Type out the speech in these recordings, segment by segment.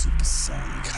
Supersonic.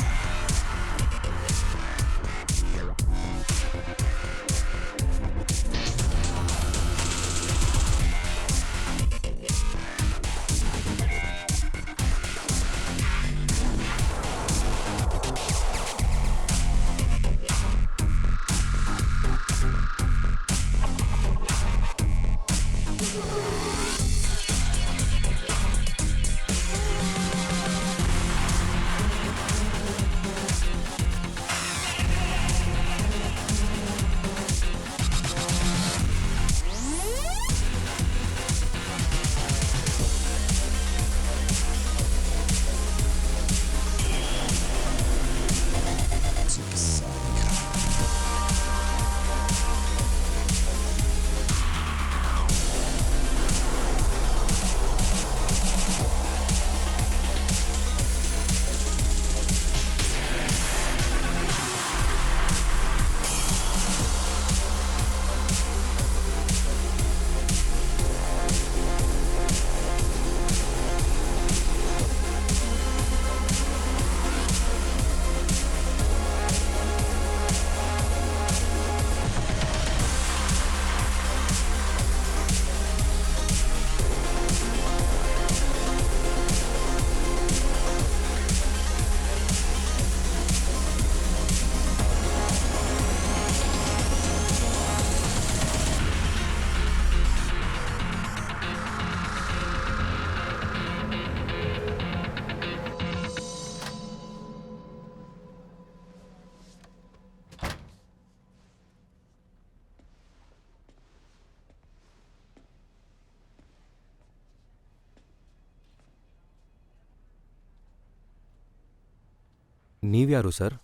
ನೀವ್ಯಾರು sir?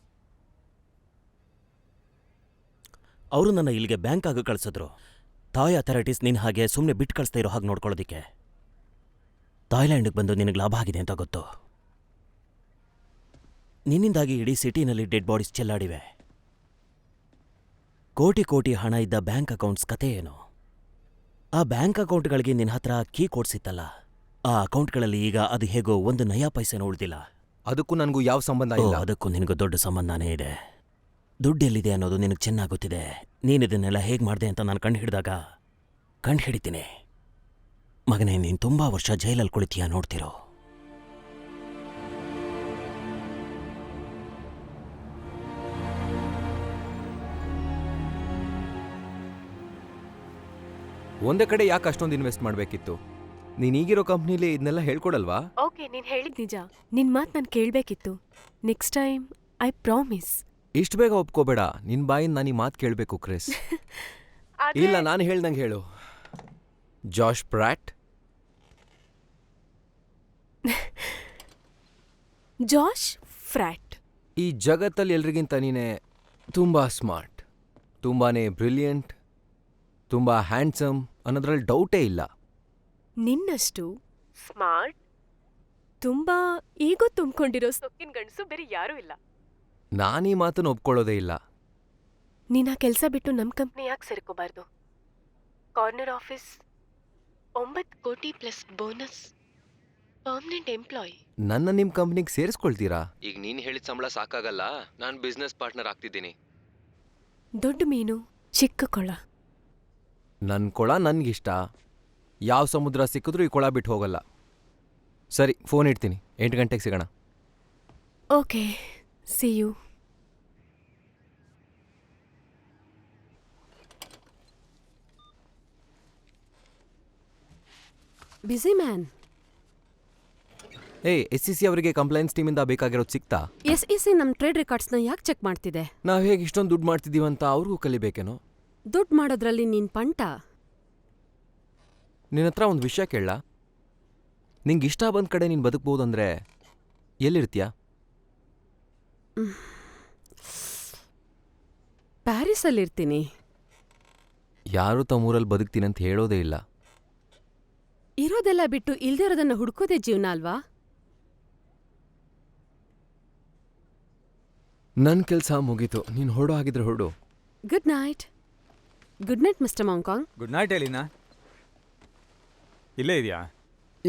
ಅವರು ನನ್ನ ಇಲ್ಲಿಗೆ ಬ್ಯಾಂಕ್ ಆಗ ಕಳಿಸಿದ್ರು. ಥಾಯ್ ಅಥಾರಿಟೀಸ್ ನಿನ್ನ ಹಾಗೆ ಸುಮ್ಮನೆ ಬಿಟ್ಟು ಕಳಿಸ್ತಾ ಇರೋ ಹಾಗೆ ನೋಡ್ಕೊಳ್ಳೋದಿಕ್ಕೆ. ಥಾಯ್ಲ್ಯಾಂಡಿಗೆ ಬಂದು ನಿನಗೆ ಲಾಭ ಆಗಿದೆ ಅಂತ ಗೊತ್ತು. ನಿನ್ನಿಂದಾಗಿ ಇಡೀ ಸಿಟಿನಲ್ಲಿ ಡೆಡ್ ಬಾಡೀಸ್ ಚೆಲ್ಲಾಡಿವೆ. ಕೋಟಿ ಕೋಟಿ ಹಣ ಇದ್ದ ಬ್ಯಾಂಕ್ ಅಕೌಂಟ್ಸ್ ಕತೆ ಏನು? ಆ ಬ್ಯಾಂಕ್ ಅಕೌಂಟ್ಗಳಿಗೆ ನಿನ್ನ ಹತ್ರ ಕೀ ಕೊಡ್ಸಿತ್ತಲ್ಲ, ಆ ಅಕೌಂಟ್ಗಳಲ್ಲಿ ಈಗ ಅದು ಹೇಗೋ ಒಂದು ನಯಾ ಪೈಸೆನೂ ಉಳಿದಿಲ್ಲ. ಅದಕ್ಕೂ ನನಗೂ ಯಾವ ಸಂಬಂಧ ಇಲ್ಲ. ಅದಕ್ಕೂ ನಿನಗೂ ದೊಡ್ಡ ಸಂಬಂಧನೇ ಇದೆ. ದುಡ್ಡೆಲ್ಲಿದೆ ಅನ್ನೋದು ನಿನಗೆ ಚೆನ್ನಾಗಿ ಗೊತ್ತಿದೆ. ನೀನಿದನ್ನೆಲ್ಲ ಹೇಗೆ ಮಾಡಿದೆ ಅಂತ ನಾನು ಕಂಡು ಹಿಡಿತೀನಿ. ಮಗನೇ, ನೀನು ತುಂಬಾ ವರ್ಷ ಜೈಲಲ್ಲಿ ಕುಳಿತೀಯ, ನೋಡ್ತಿರೋ. ಒಂದೇ ಕಡೆ ಯಾಕೆ ಅಷ್ಟೊಂದು ಇನ್ವೆಸ್ಟ್ ಮಾಡಬೇಕಿತ್ತು? ನೀನ್ ಈಗಿರೋ ಕಂಪ್ನಿಲಿ ಇದನ್ನೆಲ್ಲ ಹೇಳ್ಕೊಡಲ್ವಾ? ಓಕೆ, ನೀನ್ ಹೇಳಿದ್ ನಿಜ. ನಿನ್ ಮಾತ್ ನಾನು ಕೇಳ್ಬೇಕಿತ್ತು. Next time I promise. ಇಷ್ಟು ಬೇಗ ಒಪ್ಕೋಬೇಡ. ನಿನ್ ಬಾಯಿಂದ ನಾನು ಈ ಮಾತು ಕೇಳಬೇಕು ಕ್ರಿಸ್. ಇಲ್ಲ, ನಾನು ಹೇಳ್ದಂಗೆ ಹೇಳು. Josh Pratt. Josh Fratt. ಈ ಜಗತ್ತಲ್ಲಿ ಎಲ್ರಿಗಿಂತ ನೀನೇ ತುಂಬಾ ಸ್ಮಾರ್ಟ್, ತುಂಬಾನೇ ಬ್ರಿಲಿಯಂಟ್, ತುಂಬಾ ಹ್ಯಾಂಡ್ಸಮ್ ಅನ್ನೋದ್ರಲ್ಲಿ ಡೌಟೇ ಇಲ್ಲ. ನಿನ್ನಷ್ಟು ಸ್ಮಾರ್ಟ್, ತುಂಬಾ ಈಗೋ ತುಂಬಿಕೊಂಡಿರೋ ಸೊಕ್ಕಿನ ಗಂಡಸು ಬೇರೆ ಯಾರೂ ಇಲ್ಲ. ನಾನೀ ಮಾತನ್ನು ಒಪ್ಕೊಳ್ಳೋದೇ ಇಲ್ಲ. ನೀನ್ ಆ ಕೆಲಸ ಬಿಟ್ಟು ನಮ್ ಕಂಪ್ನಿ ಯಾಕೆ ಸೇರ್ಕೋಬಾರ್ದು? ಕಾರ್ನರ್ ಆಫೀಸ್, 9 ಕೋಟಿ ಪ್ಲಸ್ ಬೋನಸ್, ಪರ್ಮನೆಂಟ್ ಎಂಪ್ಲಾಯ್. ನನ್ನ ನಿಮ್ ಕಂಪ್ನಿಗೆ ಸೇರಿಸ್ಕೊಳ್ತೀರಾ? ಈಗ ನೀನ್ ಹೇಳಿದ ಸಂಬಳ ಸಾಕಾಗಲ್ಲ, ನಾನು ಬಿಸ್ನೆಸ್ ಪಾರ್ಟ್ನರ್ ಆಗ್ತಿದ್ದೀನಿ. ದೊಡ್ಡ ಮೀನು ಚಿಕ್ಕ ಕೊಳ. ನನ್ನ ಕೊಳ ನನ್ಗಿಷ್ಟ. ಯಾವ ಸಮುದ್ರ ಸಿಕ್ಕಿದ್ರೂ ಈ ಕೊಳ ಬಿಟ್ಟು ಹೋಗಲ್ಲ. ಸರಿ, ಫೋನ್ ಇಡ್ತೀನಿ. 8 ಗಂಟೆಗೆ ಸಿಗೋಣ. Okay, see you. Busy man. SEC ಅವರಿಗೆ ಕಂಪ್ಲೈನ್ಸ್ ಟೀಮಿಂದ ಬೇಕಾಗಿರೋದು ಸಿಕ್ತಾ? SEC ನಮ್ಮ ಟ್ರೇಡ್ ರೆಕಾರ್ಡ್ಸ್ನ ಯಾಕೆ ಚೆಕ್ ಮಾಡ್ತಿದೆ? ನಾವು ಹೇಗೆ ಇಷ್ಟೊಂದು ದುಡ್ಡು ಮಾಡ್ತಿದ್ದೀವಂತ ಅವ್ರಿಗೂ ಕಲಿಬೇಕೇನೋ. ದುಡ್ಡು ಮಾಡೋದ್ರಲ್ಲಿ ನೀನ್ ಪಂಟ. ನಿನ್ನ ಹತ್ರ ಒಂದು ವಿಷಯ ಕೇಳಲ್ಲ? ನಿಂಗೆ ಇಷ್ಟ ಬಂದ ಕಡೆ ನೀನು ಬದುಕ್ಬೋದಂದ್ರೆ ಎಲ್ಲಿರ್ತೀಯ? ಪ್ಯಾರಿಸಲ್ಲಿರ್ತೀನಿ. ಯಾರೂ ತಮ್ಮೂರಲ್ಲಿ ಬದುಕ್ತೀನಿ ಅಂತ ಹೇಳೋದೇ ಇಲ್ಲ. ಇರೋದೆಲ್ಲ ಬಿಟ್ಟು ಇಲ್ದಿರೋದನ್ನ ಹುಡ್ಕೋದೇ ಜೀವನ ಅಲ್ವಾ? ನನ್ನ ಕೆಲಸ ಮುಗೀತು. ನೀನು ಹೊರಡೋ ಹಾಗಿದ್ರೆ ಹೊರಡು. Good night. Good night mister Mankong. Good night Elina. ಇಲ್ಲೇ ಇದೆಯಾ?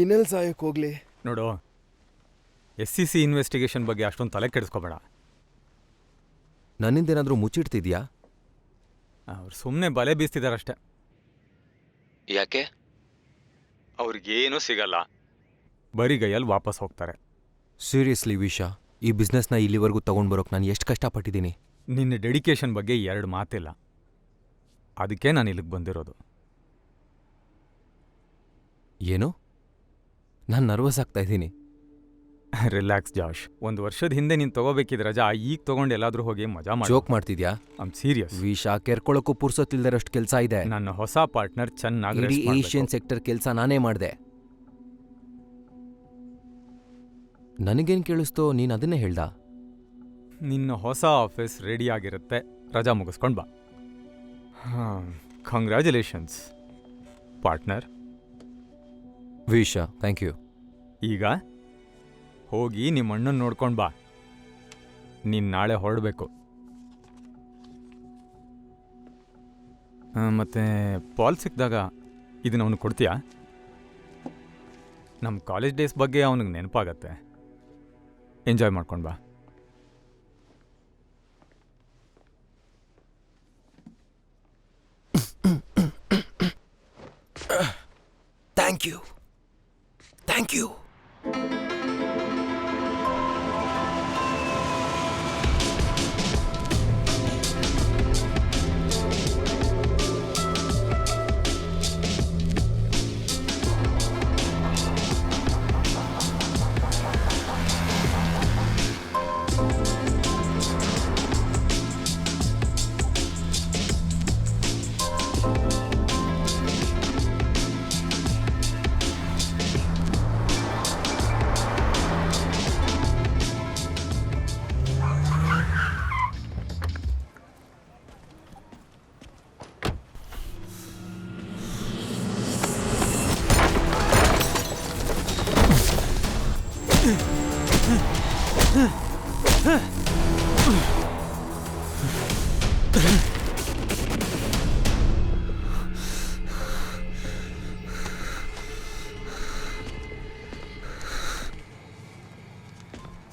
ಇನ್ನೆಲ್ಲಿ ಸಾಯಕ್ಕೆ ಹೋಗ್ಲಿ? ನೋಡು, SEC ಇನ್ವೆಸ್ಟಿಗೇಷನ್ ಬಗ್ಗೆ ಅಷ್ಟೊಂದು ತಲೆ ಕೆಡಿಸ್ಕೋಬೇಡ. ನನ್ನಿಂದೇನಾದರೂ ಮುಚ್ಚಿಡ್ತಿದ್ಯಾ? ಅವ್ರು ಸುಮ್ಮನೆ ಬಲೆ ಬೀಸ್ತಿದಾರಷ್ಟೇ. ಯಾಕೆ? ಅವ್ರಿಗೇನೂ ಸಿಗಲ್ಲ, ಬರೀ ಗೈಯಲ್ಲಿ ವಾಪಸ್ ಹೋಗ್ತಾರೆ. ಸೀರಿಯಸ್ಲಿ ವಿಶಾ, ಈ ಬಿಸ್ನೆಸ್ನ ಇಲ್ಲಿವರೆಗೂ ತಗೊಂಡು ಬರೋಕೆ ನಾನು ಎಷ್ಟು ಕಷ್ಟಪಟ್ಟಿದ್ದೀನಿ. ನಿನ್ನ ಡೆಡಿಕೇಶನ್ ಬಗ್ಗೆ 2 ಮಾತಿಲ್ಲ. ಅದಕ್ಕೆ ನಾನು ಇಲ್ಲಿಗೆ ಬಂದಿರೋದು. ಏನು? ನಾನು ನರ್ವಸ್ ಆಗ್ತಾ ಇದ್ದೀನಿ. Relax Josh. 1 ವರ್ಷದ ಹಿಂದೆ ನೀನು ತಗೋಬೇಕಿದ್ ರಜಾ ಈಗ ತಗೊಂಡು ಎಲ್ಲಾದ್ರೂ ಹೋಗಿ ಮಜಾ ಮಾಡಿ. ಜೋಕ್ ಮಾಡ್ತಿದ್ಯಾ? I'm serious. ವಿಶಾ, ಕೆರ್ಕೊಳ್ಳೋಕ್ಕೂ ಪುರ್ಸೊತ್ತಿಲ್ದಿರೋಷ್ಟು ಕೆಲಸ ಇದೆ. ನನ್ನ ಹೊಸ ಪಾರ್ಟ್ನರ್ ಚೆನ್ನಾಗಿ ಇಡೀ ಏಷ್ಯನ್ ಸೆಕ್ಟರ್ ಕೆಲಸ ನಾನೇ ಮಾಡಿದೆ. ನನಗೇನು ಕೇಳಿಸ್ತೋ ನೀನು ಅದನ್ನೇ ಹೇಳ್ದ? ನಿನ್ನ ಹೊಸ ಆಫೀಸ್ ರೆಡಿ ಆಗಿರುತ್ತೆ, ರಜಾ ಮುಗಿಸ್ಕೊಂಡು ಬಾ. Congratulations partner. Visha, thank you. ಈಗ ಹೋಗಿ ನಿಮ್ಮ ಅಣ್ಣನ ನೋಡ್ಕೊಂಡು ಬಾ. ನೀನು ನಾಳೆ ಹೊರಡಬೇಕು. ಮತ್ತೆ ಪಾಲ್ ಸಿಕ್ಕಿದಾಗ ಇದನ್ನ ಅವನು ಕೊಡ್ತೀಯಾ? ನಮ್ಮ ಕಾಲೇಜ್ ಡೇಸ್ ಬಗ್ಗೆ ಅವನಿಗೆ ನೆನಪಾಗತ್ತೆ. ಎಂಜಾಯ್ ಮಾಡ್ಕೊಂಡು ಬಾ. Thank you, thank you.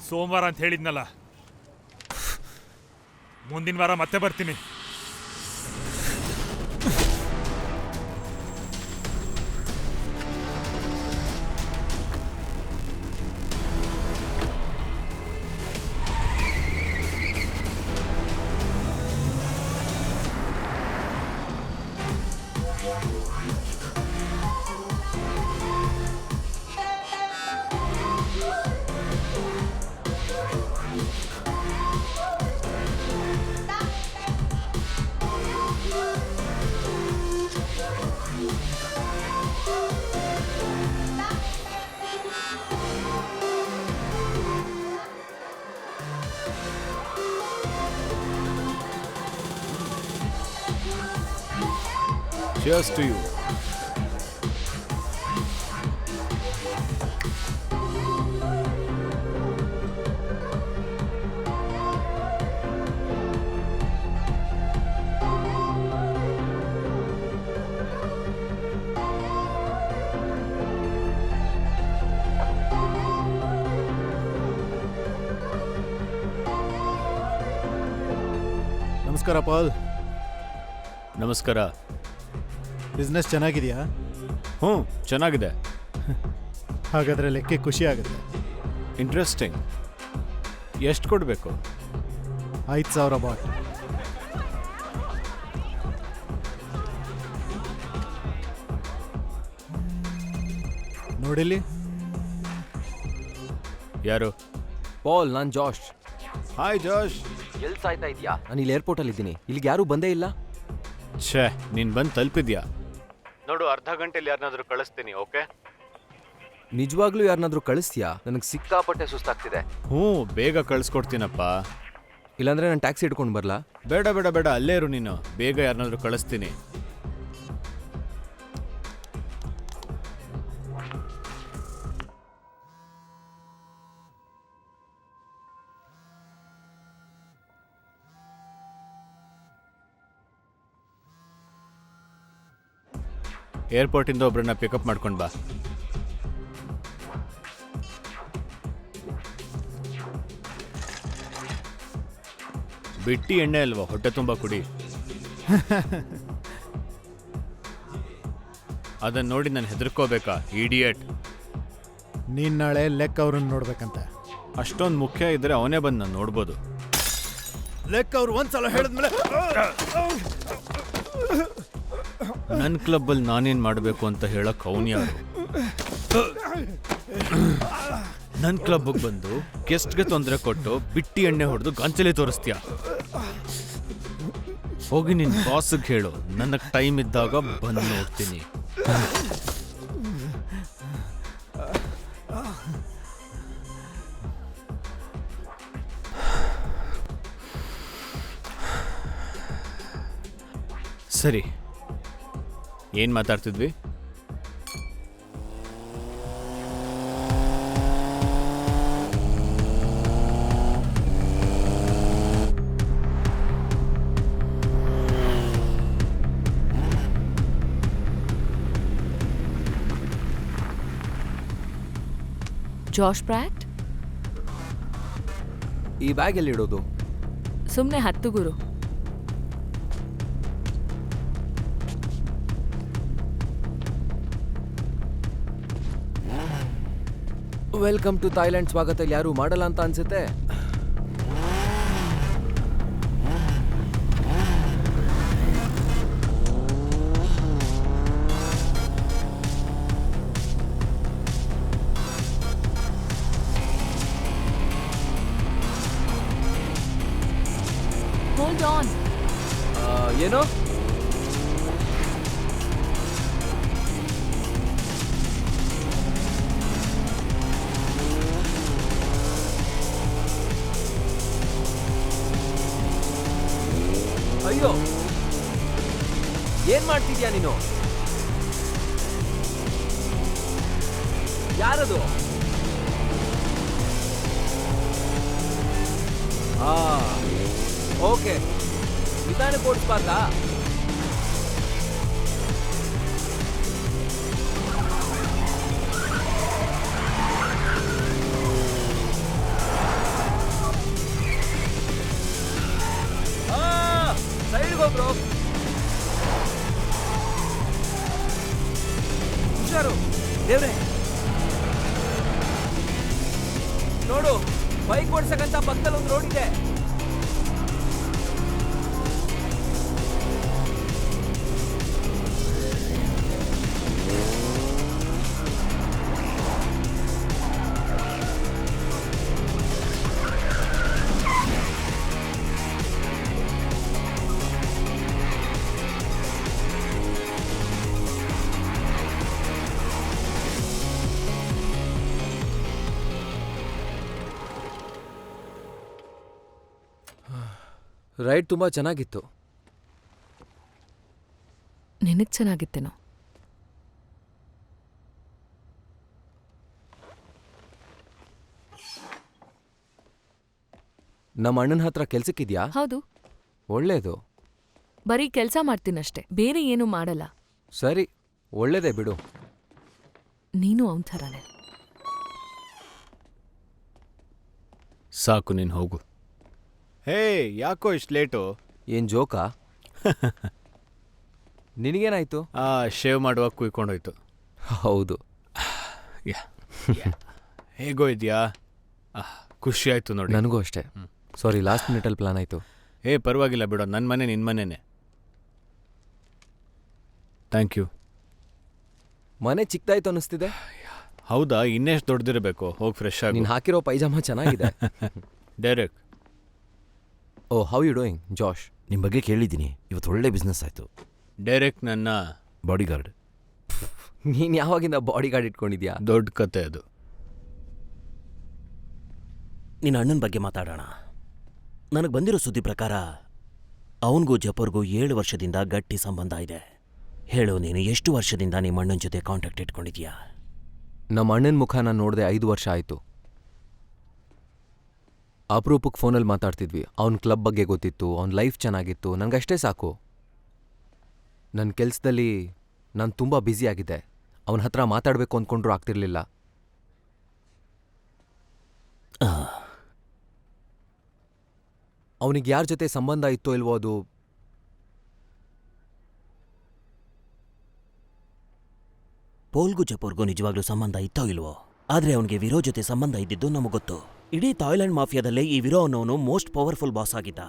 ಸೋಮವಾರ ಅಂತ ಹೇಳಿದ್ನಲ್ಲ, ಮುಂದಿನ ವಾರ ಮತ್ತೆ ಬರ್ತೀನಿ. Cheers to you. ನಮಸ್ಕಾರ ಪಾಲ್. ನಮಸ್ಕಾರ. ಬಿಸ್ನೆಸ್ ಚೆನ್ನಾಗಿದೆಯಾ? ಹ್ಞೂ, ಚೆನ್ನಾಗಿದೆ. ಹಾಗಾದರೆ ಲೆಕ್ಕ ಖುಷಿ ಆಗುತ್ತೆ. ಇಂಟ್ರೆಸ್ಟಿಂಗ್. ಎಷ್ಟು ಕೊಡಬೇಕು? 5,000 ಬಾಟ್. ನೋಡಿಲ್ಲಿ. ಯಾರು? ಪಾಲ್, ನಾನು ಜಾಶ್. Hi Josh. ಎಲ್ಲಿ ಸಾಯ್ತಾ ಇದೆಯಾ? ನಾನು ಇಲ್ಲಿ ಏರ್ಪೋರ್ಟಲ್ಲಿ ಇದ್ದೀನಿ. ಇಲ್ಲಿಗೆ ಯಾರೂ ಬಂದೇ ಇಲ್ಲ. ಛೇ, ನೀನು ಬಂದು ತಲುಪಿದ್ಯಾ? ನೋಡು, ಅರ್ಧ ಗಂಟೆಲಿ ಯಾರನ್ನಾದ್ರೂ ಕಳಿಸ್ತೀನಿ. ಓಕೆ? ನಿಜವಾಗ್ಲೂ ಯಾರನ್ನಾದ್ರೂ ಕಳಿಸ್ತೀಯಾ? ನನಗೆ ಸಿಕ್ಕಾಪಟ್ಟೆ ಸುಸ್ತಾಗ್ತಿದೆ. ಹ್ಞೂ, ಬೇಗ ಕಳಿಸ್ಕೊಡ್ತೀನಪ್ಪ. ಇಲ್ಲಾಂದ್ರೆ ನಾನು ಟ್ಯಾಕ್ಸಿ ಇಟ್ಕೊಂಡು ಬರಲಾ? ಬೇಡ ಬೇಡ ಬೇಡ, ಅಲ್ಲೇ ಇರು ನೀನು. ಬೇಗ ಯಾರನ್ನಾದ್ರೂ ಕಳಿಸ್ತೀನಿ. ಏರ್ಪೋರ್ಟಿಂದ ಒಬ್ಬರನ್ನ ಪಿಕಪ್ ಮಾಡ್ಕೊಂಡು ಬಾ. ಬಿಟ್ಟಿ ಎಣ್ಣೆ ಅಲ್ವಾ, ಹೊಟ್ಟೆ ತುಂಬ ಕುಡಿ. ಅದನ್ನ ನೋಡಿ ನಾನು ಹೆದರ್ಕೋಬೇಕಾ ಇಡಿಯಟ್? ನೀನು ನಾಳೆ ಲೆಕ್ಕ ಅವ್ರನ್ನ ನೋಡ್ಬೇಕಂತೆ. ಅಷ್ಟೊಂದು ಮುಖ್ಯ ಇದ್ರೆ ಅವನೇ ಬಂದು ನಾನು ನೋಡ್ಬೋದು. ಲೆಕ್ಕ ಅವ್ರು ಒಂದ್ಸಲ ಹೇಳಿದ್ಮೇಲೆ ನನ್ನ ಕ್ಲಬ್ಬಲ್ಲಿ ನಾನೇನು ಮಾಡಬೇಕು ಅಂತ ಹೇಳಕ್ ಅವನು ಯಾರು? ನನ್ನ ಕ್ಲಬ್ಗೆ ಬಂದು ಗೆಸ್ಟ್ಗೆ ತೊಂದರೆ ಕೊಟ್ಟು ಬಿಟ್ಟಿ ಎಣ್ಣೆ ಹೊಡೆದು ಗಾಂಚಲಿ ತೋರಿಸ್ತೀಯ? ಹೋಗಿ ನಿನ್ನ ಬಾಸ್ಗೆ ಹೇಳು, ನನಗೆ ಟೈಮ್ ಇದ್ದಾಗ ಬಂದು ನೋಡ್ತೀನಿ. ಸರಿ, ಏನು ಮಾತಾಡ್ತಿದ್ವಿ? ಜಾಶ್ ಬ್ರ್ಯಾಟ್, ಈ ಬ್ಯಾಗ್ ಎಲ್ಲಿಡೋದು? ಸುಮ್ಮನೆ ಹತ್ತು ಗುರು. Welcome to Thailand. ಸ್ವಾಗತ ಇಲ್ಲಿ ಯಾರು ಮಾಡಲ್ಲ ಅಂತ ಅನ್ಸುತ್ತೆ. Hold on. ಏನು? ಅಯ್ಯೋ, ಏನ್ ಮಾಡ್ತಿದ್ಯಾ ನೀನು? ಯಾರದು? ಓಕೆ, ನಿಧಾನಕ್ಕೆ ಓಡಿಸ್ಬಾರ್ದಾ? ಸೈಡ್ಗೆ ಬ್ರೋ, ಹುಷಾರು. ದೇವ್ರೆ ನೋಡು, ಬೈಕ್ ಓಡ್ಸಕ್ಕಂತ ಪಕ್ಕದಲ್ಲಿ ಒಂದು ರೋಡ್ ಇದೆ. ರೈಡ್ ತುಂಬಾ ಚೆನ್ನಾಗಿತ್ತು. ನಿನಗೆ ಚೆನ್ನಾಗಿತ್ತೇನೋ? ನಮ್ಮ ಅಣ್ಣನ ಹತ್ರ ಕೆಲ್ಸಕ್ಕಿದ್ಯಾ? ಹೌದು, ಒಳ್ಳೇದು. ಬರೀ ಕೆಲಸ ಮಾಡ್ತೀನಷ್ಟೆ, ಬೇರೆ ಏನೂ ಮಾಡಲ್ಲ. ಸರಿ, ಒಳ್ಳೇದೇ ಬಿಡು. ನೀನು ಅವನ ಥರನೇ. ಸಾಕು, ನೀನು ಹೋಗು. ಹೇ, ಯಾಕೋ ಇಷ್ಟು ಲೇಟು? ಏನ್ ಜೋಕಾ? ನಿನಗೇನಾಯ್ತು? ಶೇವ್ ಮಾಡುವಾಗ ಕುಯ್ಕೊಂಡೋಯ್ತು. ಹೌದು. ಹೇಗೋ ಇದೆಯಾ? ಖುಷಿ ಆಯ್ತು ನೋಡಿ. ನನಗೂ ಅಷ್ಟೇ. ಸಾರಿ, ಲಾಸ್ಟ್ ಮಿನಿಟಲ್ಲಿ ಪ್ಲಾನ್ ಆಯ್ತು. ಪರವಾಗಿಲ್ಲ ಬಿಡೋ, ನನ್ನ ಮನೆ ನಿನ್ನ ಮನೆನೇ. Thank you. ಮನೆ ಚಿಕ್ಕದಾಯ್ತು ಅನ್ನಿಸ್ತಿದೆ. ಹೌದಾ? ಇನ್ನೆಷ್ಟು ದೊಡ್ಡದಿರಬೇಕು? ಹೋಗಿ ಫ್ರೆಶ್ ಆಗಿ. ನೀನು ಹಾಕಿರೋ ಪೈಜಾಮ ಚೆನ್ನಾಗಿದೆ. Direct. Oh, how you doing Josh? ನಿಮ್ಮ ಬಗ್ಗೆ ಕೇಳಿದ್ದೀನಿ. ಇವತ್ತು ಒಳ್ಳೆ ಬಿಸ್ನೆಸ್ ಆಯಿತು. ಡೈರೆಕ್ಟ್ ನನ್ನ ಬಾಡಿಗಾರ್ಡ್. ನೀನು ಯಾವಾಗಿಂದ ಬಾಡಿ ಗಾರ್ಡ್ ಇಟ್ಕೊಂಡಿದ್ಯಾ? ದೊಡ್ಡ ಕತೆ ಅದು. ನಿನ್ನ ಅಣ್ಣನ ಬಗ್ಗೆ ಮಾತಾಡೋಣ. ನನಗೆ ಬಂದಿರೋ ಸುದ್ದಿ ಪ್ರಕಾರ ಅವನಿಗೂ ಜಫರ್ಗೂ 7 ವರ್ಷದಿಂದ ಗಟ್ಟಿ ಸಂಬಂಧ ಇದೆ. ಹೇಳು, ನೀನು ಎಷ್ಟು ವರ್ಷದಿಂದ ನಿಮ್ಮ ಅಣ್ಣನ ಜೊತೆ ಕಾಂಟ್ಯಾಕ್ಟ್ ಇಟ್ಕೊಂಡಿದ್ಯಾ? ನಮ್ಮ ಅಣ್ಣನ ಮುಖ ನಾನು ನೋಡಿದೆ 5 ವರ್ಷ ಆಯಿತು. ಅಪರೂಪಕ್ಕೆ ಫೋನಲ್ಲಿ ಮಾತಾಡ್ತಿದ್ವಿ. ಅವ್ನ ಕ್ಲಬ್ ಬಗ್ಗೆ ಗೊತ್ತಿತ್ತು, ಅವ್ನ ಲೈಫ್ ಚೆನ್ನಾಗಿತ್ತು. ನನಗಷ್ಟೇ ಸಾಕು. ನನ್ನ ಕೆಲಸದಲ್ಲಿ ನಾನು ತುಂಬ ಬ್ಯುಸಿಯಾಗಿದ್ದೆ. ಅವನ ಹತ್ರ ಮಾತಾಡಬೇಕು ಅಂದ್ಕೊಂಡ್ರೂ ಆಗ್ತಿರ್ಲಿಲ್ಲ. ಅವನಿಗೆ ಯಾರ ಜೊತೆ ಸಂಬಂಧ ಇತ್ತೋ ಇಲ್ವೋ ಅದು ಪೋಲ್ಗೂ ಜಪೋರ್ಗೂ ನಿಜವಾಗ್ಲೂ ಸಂಬಂಧ ಇತ್ತೋ ಇಲ್ವೋ, ಆದ್ರೆ ಅವನಿಗೆ ವಿರೋ ಜೊತೆ ಸಂಬಂಧ ಇದ್ದಿದ್ದು ನಮಗೆ ಗೊತ್ತು. ಇಡೀ ಥಾಯ್ಲೆಂಡ್ ಮಾಫಿಯಾದಲ್ಲೇ ಈ ವಿರೋ ಅನ್ನೋನು ಮೋಸ್ಟ್ ಪವರ್ಫುಲ್ ಬಾಸ್ ಆಗಿದ್ದ.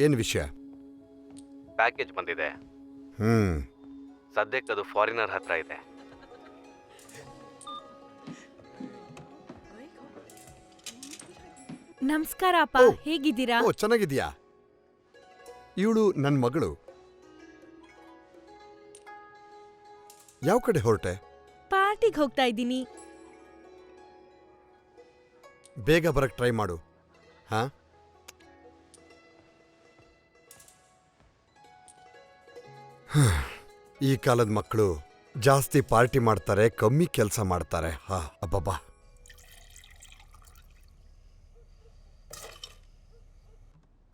ಏನ್ ವಿಷಯ? ಪ್ಯಾಕೇಜ್ ಬಂದಿದೆ. ಸದ್ಯಕ್ಕೆ ಅದು ಫಾರಿನರ್ ಹತ್ರ ಇದೆ. ನಮಸ್ಕಾರ ಅಪ್ಪ, ಹೇಗಿದ್ದೀರಾ? ಓ, ಚೆನ್ನಾಗಿದ್ಯಾ? ಇವಳು ನನ್ನ ಮಗಳು. ಯಾವ ಕಡೆ ಹೊರಟೆ? ಪಾರ್ಟಿಗೆ ಹೋಗ್ತಾ ಇದ್ದೀನಿ. ಬೇಗ ಬರಕ್ ಟ್ರೈ ಮಾಡು. ಹಾ, ಈ ಕಾಲದ ಮಕ್ಕಳು ಜಾಸ್ತಿ ಪಾರ್ಟಿ ಮಾಡ್ತಾರೆ, ಕಮ್ಮಿ ಕೆಲಸ ಮಾಡ್ತಾರೆ. ಹಾ, ಅಬ್ಬಬ್ಬಾ.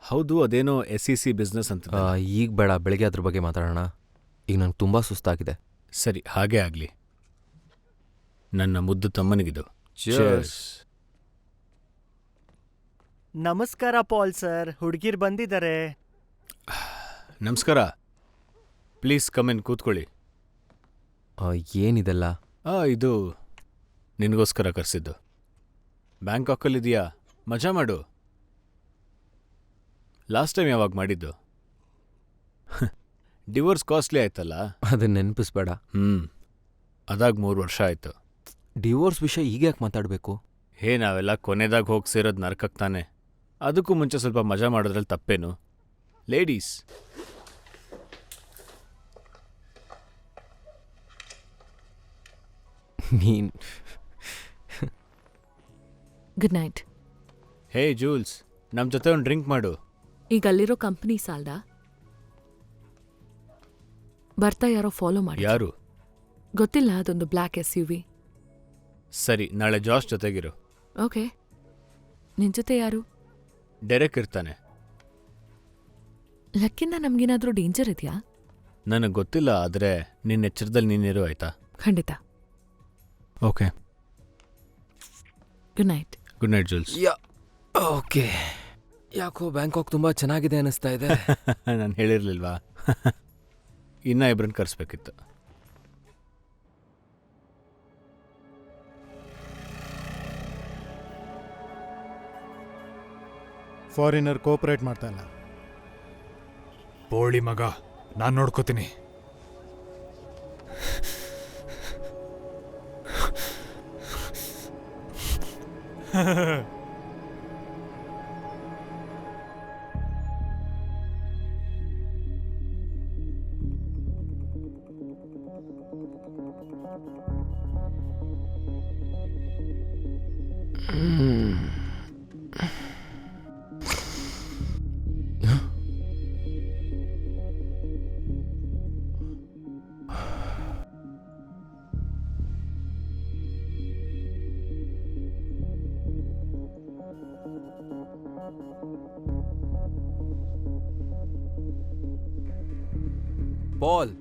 ಹೌದು, ಅದೇನೋ SEC ಬಿಸ್ನೆಸ್ ಅಂತ. ಈಗ ಬೇಡ, ಬೆಳಗ್ಗೆ ಅದ್ರ ಬಗ್ಗೆ ಮಾತಾಡೋಣ. ಈಗ ನಂಗೆ ತುಂಬ ಸುಸ್ತಾಗಿದೆ. ಸರಿ, ಹಾಗೇ ಆಗ್ಲಿ. ನನ್ನ ಮುದ್ದು ತಮ್ಮನಿಗಿದು. Cheers. ನಮಸ್ಕಾರ ಪಾಲ್ ಸರ್, ಹುಡುಗಿರ್ ಬಂದಿದ್ದಾರೆ. ನಮಸ್ಕಾರ. ಪ್ಲೀಸ್ ಕಮೆನ್, ಕೂತ್ಕೊಳ್ಳಿ. ಏನಿದೆಲ್ಲ? ಇದು ನಿನಗೋಸ್ಕರ ಕರೆಸಿದ್ದು. ಬ್ಯಾಂಕಾಕಲ್ಲಿದೆಯಾ? ಮಜಾ ಮಾಡು. ಲಾಸ್ಟ್ ಟೈಮ್ ಯಾವಾಗ ಮಾಡಿದ್ದು? ಡಿವೋರ್ಸ್ ಕಾಸ್ಟ್ಲಿ ಆಯ್ತಲ್ಲ. ಅದನ್ನ ನೆನಪಿಸ್ಬೇಡ. ಅದಾಗ 3 ವರ್ಷ ಆಯ್ತು. ಡಿವೋರ್ಸ್ ವಿಷಯ ಈಗ ಯಾಕೆ ಮಾತಾಡಬೇಕು? ನಾವೆಲ್ಲ ಕೊನೆದಾಗ ಹೋಗಿ ಸೇರೋದು ನರಕಕ್ಕೆ ತಾನೆ. ಅದಕ್ಕೂ ಮುಂಚೆ ಸ್ವಲ್ಪ ಮಜಾ ಮಾಡೋದ್ರಲ್ಲಿ ತಪ್ಪೇನು? ಲೇಡೀಸ್. ನೀನ್ ಗುಡ್ ನೈಟ್. ಹೇ ಜೂಲ್ಸ್, ನಮ್ಮ ಜೊತೆ ಒಂದು ಡ್ರಿಂಕ್ ಮಾಡು. ಈಗ ಅಲ್ಲಿರೋ ಕಂಪ್ನಿ ಸಾಲ್ದ? ಬರ್ತಾ ಯಾರೋ ಫಾಲೋ ಮಾಡಿ. ಯಾರು ಗೊತ್ತಿಲ್ಲ, ಅದೊಂದು ಬ್ಲ್ಯಾಕ್ SUV. ಸರಿ, ನಾಳೆ ಜಾಸ್ ಜೊತೆಗಿರು. ಓಕೆ. ನಿನ್ ಜೊತೆ ಯಾರು? ಡೆರೆಕ್ ಇರ್ತಾನೆ. ಲಕ್ಕಿಂದ ನಮ್ಗೇನಾದ್ರೂ ಡೇಂಜರ್ ಇದೆಯಾ? ನನಗೆ ಗೊತ್ತಿಲ್ಲ, ಆದರೆ ನಿನ್ನ ಎಚ್ಚರದಲ್ಲಿ ನೀನಿರು, ಆಯ್ತಾ? ಖಂಡಿತ. Okay. Good night. Good night Jules. Okay. ಯಾಕೋ ಬ್ಯಾಂಕಾಕ್ ತುಂಬ ಚೆನ್ನಾಗಿದೆ ಅನ್ನಿಸ್ತಾ ಇದೆ. ನಾನು ಹೇಳಿರ್ಲಿಲ್ವಾ? ಇನ್ನ ಇಬ್ಬರನ್ನ ಕರೆಸ್ಬೇಕಿತ್ತು. ಫಾರಿನರ್ ಕೋಪರೇಟ್ ಮಾಡ್ತಾ ಇಲ್ಲ. ಬೋಳಿ ಮಗ, ನಾನು ನೋಡ್ಕೋತೀನಿ. ಪಾಲ್,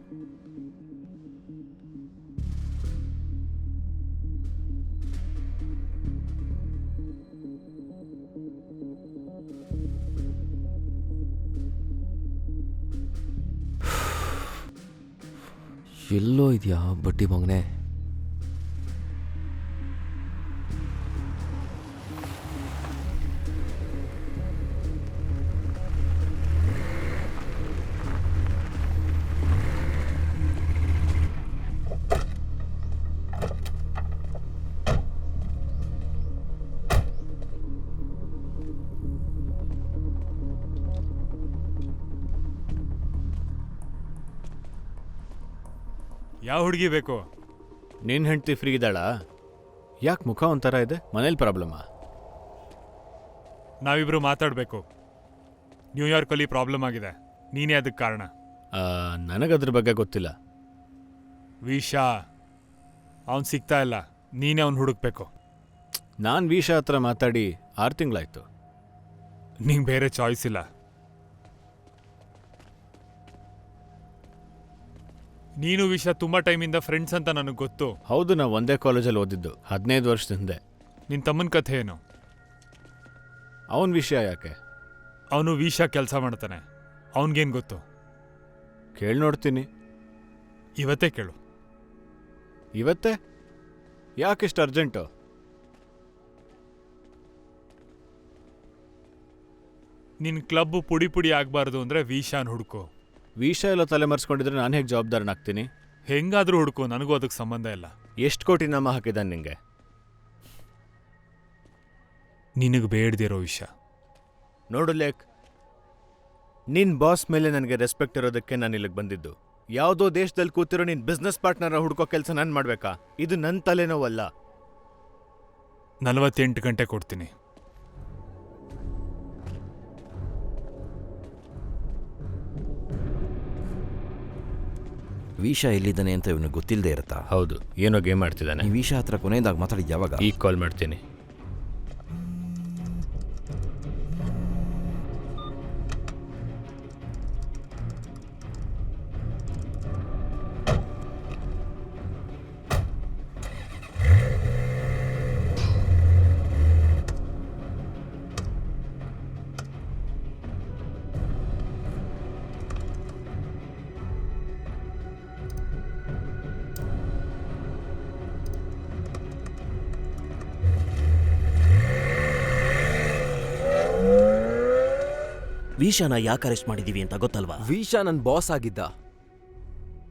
ಎಲ್ಲೋ ಇದೆಯಾ ಬಡ್ಡಿ ಮಗನೆ? ಯಾವ ಹುಡುಗಿ ಬೇಕು? ನಿನ್ನ ಹೆಂಡ್ತಿ ಫ್ರೀ ಇದ್ದಾಳಾ? ಯಾಕೆ ಮುಖ ಒಂಥರ ಇದೆ? ಮನೇಲಿ ಪ್ರಾಬ್ಲಮ್ಮಾ? ನಾವಿಬ್ರು ಮಾತಾಡಬೇಕು. ನ್ಯೂಯಾರ್ಕಲ್ಲಿ ಪ್ರಾಬ್ಲಮ್ ಆಗಿದೆ, ನೀನೇ ಅದಕ್ಕೆ ಕಾರಣ. ನನಗದ್ರ ಬಗ್ಗೆ ಗೊತ್ತಿಲ್ಲ. ವಿಶಾ ಅವನು ಸಿಗ್ತಾ ಇಲ್ಲ, ನೀನೇ ಅವ್ನು ಹುಡುಕ್ಬೇಕು. ನಾನು ವಿಶಾ ಹತ್ರ ಮಾತಾಡಿ 6 ತಿಂಗಳಾಯ್ತು. ನಿಂಗೆ ಬೇರೆ ಚಾಯ್ಸ್ ಇಲ್ಲ. ನೀನು ವಿಷ ತುಂಬ ಟೈಮಿಂದ ಫ್ರೆಂಡ್ಸ್ ಅಂತ ನನಗೆ ಗೊತ್ತು. ಹೌದು, ನಾವು ಒಂದೇ ಕಾಲೇಜಲ್ಲಿ ಓದಿದ್ದು 15 ವರ್ಷದ ಹಿಂದೆ. ನಿನ್ನ ತಮ್ಮನ ಕಥೆ ಏನು? ಅವನ ವಿಷಯ ಯಾಕೆ? ಅವನು ವಿಷ ಕೆಲಸ ಮಾಡ್ತಾನೆ. ಅವನಿಗೇನು ಗೊತ್ತು? ಕೇಳಿ ನೋಡ್ತೀನಿ. ಇವತ್ತೇ ಕೇಳು. ಇವತ್ತೇ? ಯಾಕಿಷ್ಟು ಅರ್ಜೆಂಟು? ನಿನ್ನ ಕ್ಲಬ್ ಪುಡಿ ಪುಡಿ ಆಗಬಾರ್ದು ಅಂದರೆ ವಿಷಾನ್ ಹುಡ್ಕೋ. ವಿಷ ಎಲ್ಲ ತಲೆ ಮರೆಸ್ಕೊಂಡಿದ್ರೆ ನಾನು ಹೇಗೆ ಜವಾಬ್ದಾರನಾಗ್ತೀನಿ? ಹೆಂಗಾದರೂ ಹುಡ್ಕೋ, ನನಗೂ ಅದಕ್ಕೆ ಸಂಬಂಧ ಇಲ್ಲ. ಎಷ್ಟು ಕೋಟಿ ನಾಮ ಹಾಕಿದ್ದಾನೆ ನಿಂಗೆ? ನಿನಗೆ ಬೇಡದಿರೋ ವಿಷಯ. ನೋಡು ಲೇಕ್, ನಿನ್ನ ಬಾಸ್ ಮೇಲೆ ನನಗೆ ರೆಸ್ಪೆಕ್ಟ್ ಇರೋದಕ್ಕೆ ನಾನು ಇಲ್ಲಿಗೆ ಬಂದಿದ್ದು. ಯಾವುದೋ ದೇಶದಲ್ಲಿ ಕೂತಿರೋ ನಿನ್ನ ಬಿಸ್ನೆಸ್ ಪಾರ್ಟ್ನರ ಹುಡ್ಕೋ ಕೆಲಸ ನಾನು ಮಾಡಬೇಕಾ? ಇದು ನನ್ನ ತಲೆನೋವಲ್ಲ. 48 ಗಂಟೆ ಕೊಡ್ತೀನಿ. ವಿಷ ಎಲ್ಲಿದ್ದಾನೆ ಅಂತ ಇವನಿಗೆ ಗೊತ್ತಿಲ್ಲದೆ ಇರುತ್ತಾ? ಹೌದು, ಏನೋ ಗೇಮ್ ಆಡ್ತಿದ್ದಾನೆ. ಈ ವಿಷ ಹತ್ರ ಕೊನೆಯದಾಗ ಮಾತಾಡಿದ್ದು ಯಾವಾಗ? ಈಗ ಕಾಲ್ ಮಾಡ್ತೀನಿ. ವಿಷಾನ ಯಾಕೆ ಅರೆಸ್ಟ್ ಮಾಡಿದೀವಿ ಅಂತ ಗೊತ್ತಲ್ವಾ? ವಿಷ ನನ್ನ ಬಾಸ್ ಆಗಿದ್ದ.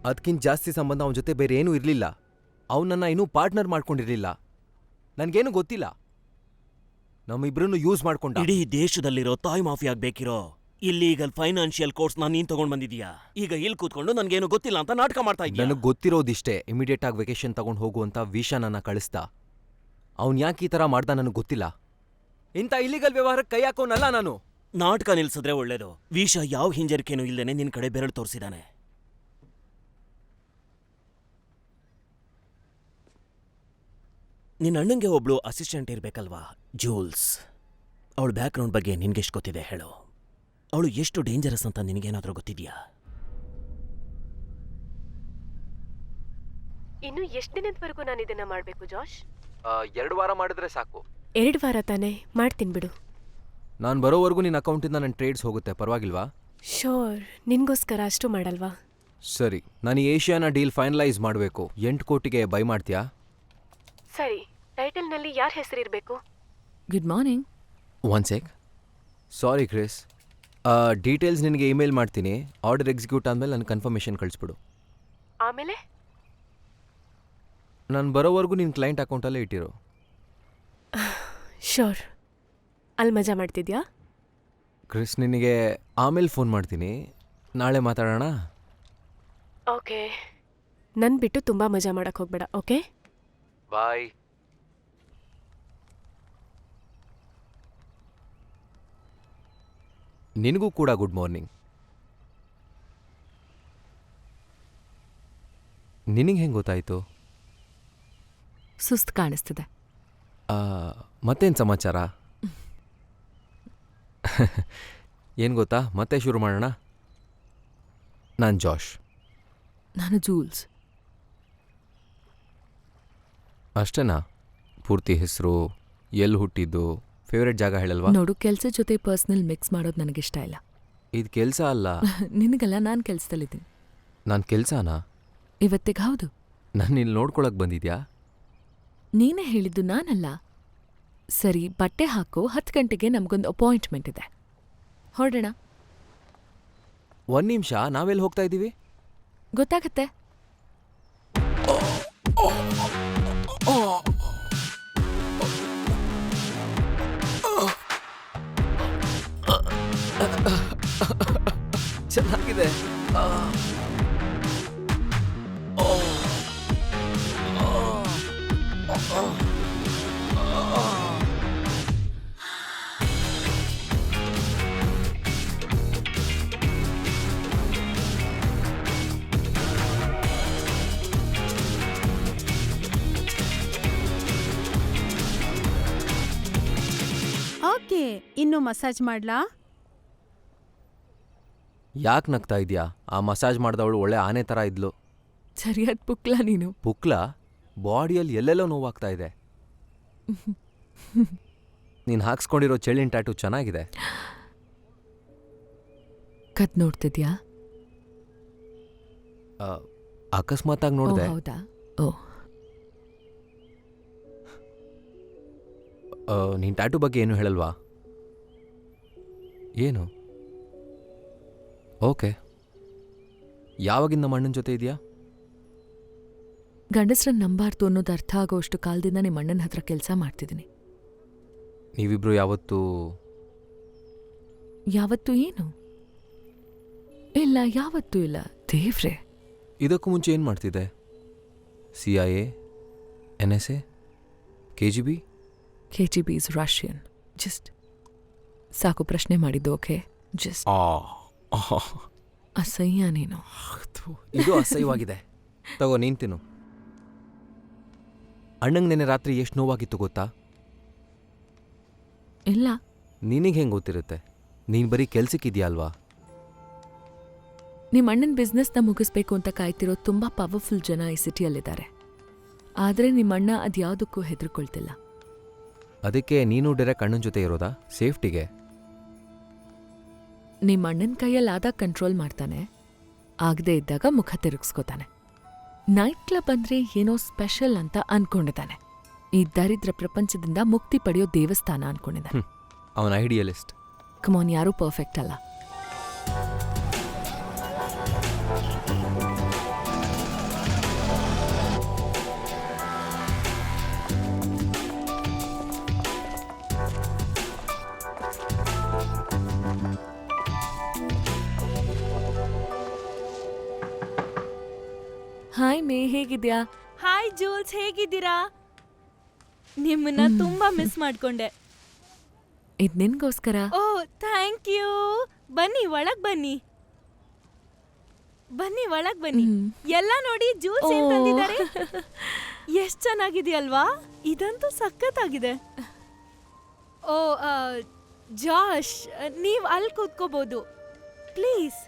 ಅದಕ್ಕಿಂತ ಜಾಸ್ತಿ ಸಂಬಂಧ ಅವನ ಜೊತೆ ಬೇರೆ ಏನೂ ಇರಲಿಲ್ಲ. ಅವನನ್ನ ಇನ್ನೂ ಪಾರ್ಟ್ನರ್ ಮಾಡ್ಕೊಂಡಿರ್ಲಿಲ್ಲ. ನನ್ಗೇನು ಗೊತ್ತಿಲ್ಲ. ನಮ್ಮಿಬ್ರನ್ನು ಯೂಸ್ ಮಾಡ್ಕೊಂಡ. ಇಡೀ ದೇಶದಲ್ಲಿರೋ ತಾಯ್ ಮಾಫಿಯಾಗ್ ಬೇಕಿರೋ ಇಲ್ಲೀಗಲ್ ಫೈನಾನ್ಷಿಯಲ್ ಕೋರ್ಸ್ನ ನೀನ್ ತಗೊಂಡ್ ಬಂದಿದೀಯಾ. ಈಗ ಇಲ್ಲಿ ಕೂತ್ಕೊಂಡು ನನ್ಗೇನು ಗೊತ್ತಿಲ್ಲ ಅಂತ ನಾಟಕ ಮಾಡ್ತಾ ಇದ್ಯಾ. ನನಗೆ ಗೊತ್ತಿರೋದಿಷ್ಟೇ. ಇಮಿಡಿಯೇಟ್ ಆಗಿ ವೆಕೇಶನ್ ತಗೊಂಡು ಹೋಗು ಅಂತ ವಿಷ ನನ್ನ ಕಳಿಸ್ದ. ಅವ್ನು ಯಾಕೆ ಈ ಥರ ಮಾಡ್ದ ನನಗೆ ಗೊತ್ತಿಲ್ಲ. ಇಂಥ ಇಲ್ಲಿಗಲ್ ವ್ಯವಹಾರಕ್ಕೆ ಕೈ ಹಾಕೋನಲ್ಲ ನಾನು. ನಾಟಕ ನಿಲ್ಸಿದ್ರೆ ಒಳ್ಳೇದು. ವಿಷ ಯಾವ ಹಿಂಜರಿಕೆನೂ ಇಲ್ದೇನೆ ನಿನ್ ಕಡೆ ಬೆರಳು ತೋರಿಸಿದಾನೆ. ನಿನ್ನ ಅಣ್ಣಂಗೆ ಒಬ್ಳು ಅಸಿಸ್ಟೆಂಟ್ ಇರ್ಬೇಕಲ್ವಾ, ಜೂಲ್ಸ್. ಅವಳ ಬ್ಯಾಕ್ಗ್ರೌಂಡ್ ಬಗ್ಗೆ ನಿನ್ಗೆಷ್ಟು ಗೊತ್ತಿದೆ ಹೇಳು? ಅವಳು ಎಷ್ಟು ಡೇಂಜರಸ್ ಅಂತ ನಿನಗೇನಾದ್ರೂ ಗೊತ್ತಿದ್ಯಾ? ಇನ್ನು ಎಷ್ಟು ದಿನದವರೆಗೂ ನಾನು ಇದನ್ನ ಮಾಡಬೇಕು ಜಾಶ್? 2 ವಾರ ಮಾಡಿದ್ರೆ ಸಾಕು. 2 ವಾರ ತಾನೇ, ಮಾಡ್ತೀನಿ ಬಿಡು. ನಾನು ಬರೋವರೆಗೂ ನಿನ್ನ ಅಕೌಂಟಿಂದ ನನ್ನ ಟ್ರೇಡ್ಸ್ ಹೋಗುತ್ತೆ, ಪರವಾಗಿಲ್ವಾ? ಶೋರ್, ನಿನ್ಗೋಸ್ಕರ ಅಷ್ಟು ಮಾಡಲ್ವಾ? ಸರಿ, ನಾನು ಈ ಏಷ್ಯಾನ ಡೀಲ್ ಫೈನಲೈಸ್ ಮಾಡಬೇಕು. 8 ಕೋಟಿಗೆ ಬೈ ಮಾಡ್ತೀಯಾ? ಸರಿ, ಟೈಟಲ್ನಲ್ಲಿ ಯಾರ ಹೆಸರಿರಬೇಕು? Good morning. One sec. Sorry Chris, details ನಿನಗೆ ಇಮೇಲ್ ಮಾಡ್ತೀನಿ. ಆರ್ಡರ್ ಎಕ್ಸಿಕ್ಯೂಟ್ ಆದಮೇಲೆ ನನ್ನ ಕನ್ಫರ್ಮೇಷನ್ ಕಳಿಸ್ಬಿಡು. ಆಮೇಲೆ ನಾನು ಬರೋವರೆಗೂ ನಿನ್ನ ಕ್ಲೈಂಟ್ ಅಕೌಂಟಲ್ಲೇ ಇಟ್ಟಿರು. ಶೋರ್. ಅಲ್ಲಿ ಮಜಾ ಮಾಡ್ತಿದ್ಯಾ? ಕ್ರಿಸ್, ನಿನಗೆ ಆಮೇಲೆ ಫೋನ್ ಮಾಡ್ತೀನಿ. ನಾಳೆ ಮಾತಾಡೋಣ. ಓಕೆ. ನನ್ನ ಬಿಟ್ಟು ತುಂಬ ಮಜಾ ಮಾಡಕ್ಕೆ ಹೋಗ್ಬೇಡ, ಓಕೆ? ಬಾಯ್. ನಿನಗೂ ಕೂಡ ಗುಡ್ ಮಾರ್ನಿಂಗ್. ನಿನಗೆ ಹೆಂಗೆ ಗೊತ್ತಾಯಿತು? ಸುಸ್ತು ಕಾಣಿಸ್ತಿದೆ. ಮತ್ತೇನು ಸಮಾಚಾರ? ಏನು ಗೊತ್ತಾ, ಮತ್ತೆ ಶುರು ಮಾಡೋಣ. ನಾನು ಜಾಶ್. ನಾನು ಜೂಲ್ಸ್. ಅಷ್ಟೇನಾ? ಪೂರ್ತಿ ಹೆಸರು, ಎಲ್ಲಿ ಹುಟ್ಟಿದ್ದು, ಫೇವ್ರೆಟ್ ಜಾಗ ಹೇಳಲ್ವಾ? ನೋಡು, ಕೆಲ್ಸದ ಜೊತೆ ಪರ್ಸ್ನಲ್ ಮಿಕ್ಸ್ ಮಾಡೋದು ನನಗಿಷ್ಟ ಇಲ್ಲ. ಇದು ಕೆಲಸ ಅಲ್ಲ. ನಿನಗಲ್ಲ, ನಾನು ಕೆಲ್ಸದಲ್ಲಿದ್ದೀನಿ. ನಾನು ಕೆಲಸನಾ? ಇವತ್ತಿಗೆ ಹೌದು. ನಾನು ಇಲ್ಲಿ ನೋಡ್ಕೊಳಕ್ ಬಂದಿದ್ಯಾ? ನೀನೇ ಹೇಳಿದ್ದು, ನಾನಲ್ಲ. ಸರಿ, ಬಟ್ಟೆ ಹಾಕೋ. 10 ಗಂಟೆಗೆ ನಮಗೊಂದು ಅಪಾಯಿಂಟ್ಮೆಂಟ್ ಇದೆ. ಹೊರಡೋಣ. 1 ನಿಮಿಷ, ನಾವೆಲ್ಲಿ ಹೋಗ್ತಾ ಇದ್ದೀವಿ? ಗೊತ್ತಾಗತ್ತೆ. ಚೆನ್ನಾಗಿದೆ. ಓಕೆ, ಇನ್ನು ಮಸಾಜ್ ಮಾಡ್ಲಾ? ಯಾಕೆ ನಗ್ತಾ ಇದೆಯಾ? ಆ ಮಸಾಜ್ ಮಾಡಿದವಳು ಒಳ್ಳೆ ಆನೆ ಥರ ಇದ್ಲು. ಸರಿಯಾದ ಪುಕ್ಲ ನೀನು. ಪುಕ್ಲ ಬಾಡಿಯಲ್ಲಿ ಎಲ್ಲೆಲ್ಲೋ ನೋವಾಗ್ತಾ ಇದೆ. ನೀನು ಹಾಕ್ಸ್ಕೊಂಡಿರೋ ಚೆಳ್ಳಿನ ಟ್ಯಾಟು ಚೆನ್ನಾಗಿದೆ. ಕದ್ ನೋಡ್ತಿದ್ಯಾ? ಅಕಸ್ಮಾತಾಗಿ ಓ, ನೋಡಿದೆ. ಹೌದಾ? ಓ, ನೀನು ಟ್ಯಾಟು ಬಗ್ಗೆ ಏನು ಹೇಳಲ್ವಾ? ಏನು? ಓಕೆ. ಯಾವಾಗಿಂದ ನಮ್ಮ ಅಣ್ಣನ ಜೊತೆ ಇದೆಯಾ? ಗಂಡಸ್ರನ್ನ ನಂಬಾರ್ದು ಅನ್ನೋದು ಅರ್ಥ ಆಗೋಷ್ಟು ಕಾಲದಿಂದ ನಿಮ್ಮ ಅಣ್ಣನ ಹತ್ರ ಕೆಲಸ ಮಾಡ್ತಿದ್ದೀನಿ. ನೀವಿಬ್ರು ಯಾವತ್ತೂ ಯಾವತ್ತೂ ಏನು ಇಲ್ಲ, ಯಾವತ್ತೂ ಇಲ್ಲ. ದೇವ್ರೆ, ಇದಕ್ಕೂ ಮುಂಚೆ ಏನು ಮಾಡ್ತಿದ್ದೆ? CIA, NSA, KGB? KGB is Russian. Just ಸಾಕು ಪ್ರಶ್ನೆ ಮಾಡಿದ್ದು. ಓಕೆ, ಜಸ್ಟ್ ಅಸಹ್ಯ ನೀನು. ಇದು ಅಸಹ್ಯವಾಗಿದೆ. ತಗೋ, ನೀನು ತಿನ್ನು. ಅಣ್ಣಂಗೆ ನೆನ್ನೆ ರಾತ್ರಿ ಎಷ್ಟು ನೋವಾಗಿತ್ತು ಗೊತ್ತಾ? ಇಲ್ಲ, ನಿನಗೆ ಹೆಂಗೆ ಗೊತ್ತಿರುತ್ತೆ? ನೀನು ಬರೀ ಕೆಲ್ಸಕ್ಕಿದ್ಯಾ ಅಲ್ವಾ? ನಿಮ್ಮ ಅಣ್ಣನ ಬಿಸ್ನೆಸ್ನ ಮುಗಿಸ್ಬೇಕು ಅಂತ ಕಾಯ್ತಿರೋ ತುಂಬ ಪವರ್ಫುಲ್ ಜನ ಈ ಸಿಟಿಯಲ್ಲಿದ್ದಾರೆ. ಆದರೆ ನಿಮ್ಮ ಅಣ್ಣ ಅದ್ಯಾವುದಕ್ಕೂ ಹೆದರ್ಕೊಳ್ತಿಲ್ಲ. ಅದಕ್ಕೆ ನೀನು ಡೈರೆಕ್ಟ್ ಅಣ್ಣನ ಜೊತೆ ಇರೋದಾ ಸೇಫ್ಟಿಗೆ? ನಿಮ್ಮ ಅಣ್ಣನ ಕೈಯಲ್ಲಾದಾಗ ಕಂಟ್ರೋಲ್ ಮಾಡ್ತಾನೆ, ಆಗದೆ ಇದ್ದಾಗ ಮುಖ ತಿರುಗಿಸ್ಕೋತಾನೆ. ನೈಟ್ ಕ್ಲಬ್ ಅಂದ್ರೆ ಏನೋ ಸ್ಪೆಷಲ್ ಅಂತ ಅನ್ಕೊಂಡಿದ್ದಾನೆ. ಈ ದರಿದ್ರ ಪ್ರಪಂಚದಿಂದ ಮುಕ್ತಿ ಪಡೆಯೋ ದೇವಸ್ಥಾನ ಅನ್ಕೊಂಡಿದ್ದಾನೆ. ಅವನ ಐಡಿಯಲಿಸ್ಟ್. ಕಮಾನ್, ಯಾರೂ ಪರ್ಫೆಕ್ಟ್ ಅಲ್ಲ. ಹಾಯ್ ಮೇ, ಹೇಗಿದ್ಯಾ? ಹಾಯ್ ಜೂಲ್ಸ್, ಹೇಗಿದ್ದೀರಾ? ನಿಮ್ಮನ್ನ ತುಂಬಾ ಮಿಸ್ ಮಾಡ್ಕೊಂಡೆ. ಇದ್ ನಿನ್ಗೋಸ್ಕರ. ಓ, ಥ್ಯಾಂಕ್ ಯು. ಬನ್ನಿ, ಒಳಗ್ ಬನ್ನಿ. ಬನ್ನಿ, ಒಳಗ್ ಬನ್ನಿ. ಎಲ್ಲ ನೋಡಿ, ಜೂಲ್ಸ್ ಏನ್ ತಂದಿದ್ದಾರೆ. ಎಷ್ಟ್ ಚೆನ್ನಾಗಿದೆಯಲ್ವಾ? ಇದಂತೂ ಸಖತ್ತಾಗಿದೆ. ಓ, ಜಾಶ್, ನೀವ್ ಅಲ್ಲಿ ಕೂತ್ಕೋಬಹುದು ಪ್ಲೀಸ್.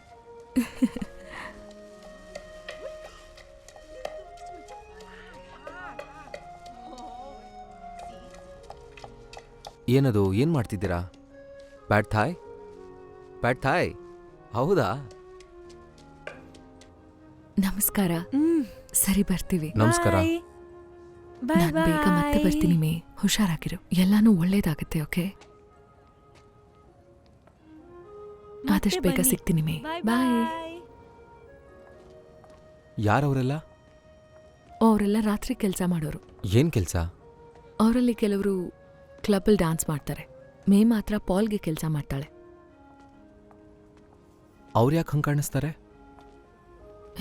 ಏನದು? ಏನು ಮಾಡ್ತಿದ್ದೀರಾ? ಬ್ಯಾಡ್ ಥಾಯ್? ಬ್ಯಾಡ್ ಥಾಯ್? ಹೌದಾ? ನಮಸ್ಕಾರ. ಸರಿ, ಬರ್ತೀವಿ. ನಮಸ್ಕಾರ. ನಾನ್ ಬೇಗ ಮತ್ತೆ ಬರ್ತೀನಿ ಮೇ, ಹುಷಾರಾಗಿರು. ಎಲ್ಲಾನು ಒಳ್ಳೇದಾಗತ್ತೆ. ಓಕೆ, ಆದಷ್ಟು ಬೇಗ ಸಿಗ್ತೀನಿ ಮೇ. ಬಾಯ್. ಯಾರವರೆಲ್ಲ? ಅವರೆಲ್ಲ ರಾತ್ರಿ ಕೆಲಸ ಮಾಡೋರು. ಏನು ಕೆಲಸ? ಅವರಲ್ಲಿ ಕೆಲವರು ಕ್ಲಬ್ಬಲ್ಲಿ ಡ್ಯಾನ್ಸ್ ಮಾಡ್ತಾರೆ. ಮೇ ಮಾತ್ರ ಪಾಲ್ಗೆ ಕೆಲಸ ಮಾಡ್ತಾಳೆ. ಅವ್ರು ಯಾಕೆ ಹಂಗೆ ಕಾಣಿಸ್ತಾರೆ?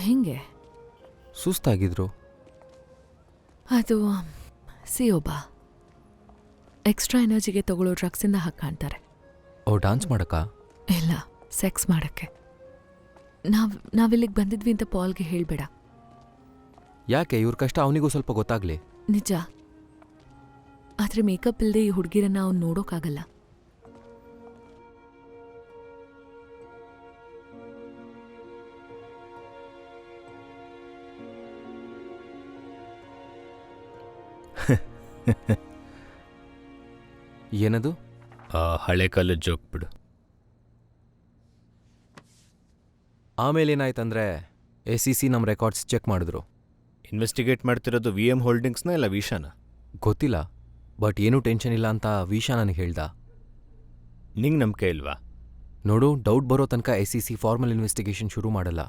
ಹೆಂಗೆ? ಸುಸ್ತಾಗಿದ್ರು. ಅದು ಸಿಯೋಬಾ ಎಕ್ಸ್ಟ್ರಾ ಎನರ್ಜಿಗೆ ತಗೊಳ್ಳೋ ಡ್ರಗ್ಸಿಂದ ಹಾಗೆ ಕಾಣ್ತಾರೆ. ಓ, ಡ್ಯಾನ್ಸ್ ಮಾಡಕ್ಕ? ಇಲ್ಲ, ಸೆಕ್ಸ್ ಮಾಡಕ್ಕೆ. ನಾವಿಲ್ಲಿಗೆ ಬಂದಿದ್ವಿ ಅಂತ ಪಾಲ್ಗೆ ಹೇಳ್ಬೇಡ. ಯಾಕೆ? ಇವ್ರ ಕಷ್ಟ ಅವನಿಗೂ ಸ್ವಲ್ಪ ಗೊತ್ತಾಗ್ಲಿ. ನಿಜ, ಆದ್ರೆ ಮೇಕಪ್ ಇಲ್ಲದೆ ಈ ಹುಡುಗಿರನ್ನ ಅವ್ನು ನೋಡೋಕ್ಕಾಗಲ್ಲ. ಏನದು? ಹಳೆ ಕಾಲದ ಜೋಕ್ ಬಿಡು. ಆಮೇಲೆ ಏನಾಯ್ತಂದ್ರೆ ACC ನಮ್ಮ ರೆಕಾರ್ಡ್ಸ್ ಚೆಕ್ ಮಾಡಿದ್ರು. ಇನ್ವೆಸ್ಟಿಗೇಟ್ ಮಾಡ್ತಿರೋದು VM ಹೋಲ್ಡಿಂಗ್ಸ್ನ ಇಲ್ಲ ವಿಶಾನ? ಗೊತ್ತಿಲ್ಲ, ಬಟ್ ಏನೂ ಟೆನ್ಷನ್ ಇಲ್ಲ ಅಂತ ವಿಶಾ ನನಗೆ ಹೇಳ್ದ. ನಿಂಗೆ ನಂಬಿಕೆ ಇಲ್ವಾ? ನೋಡು, ಡೌಟ್ ಬರೋ ತನಕ ACC ಫಾರ್ಮಲ್ ಇನ್ವೆಸ್ಟಿಗೇಷನ್ ಶುರು ಮಾಡಲ್ಲ.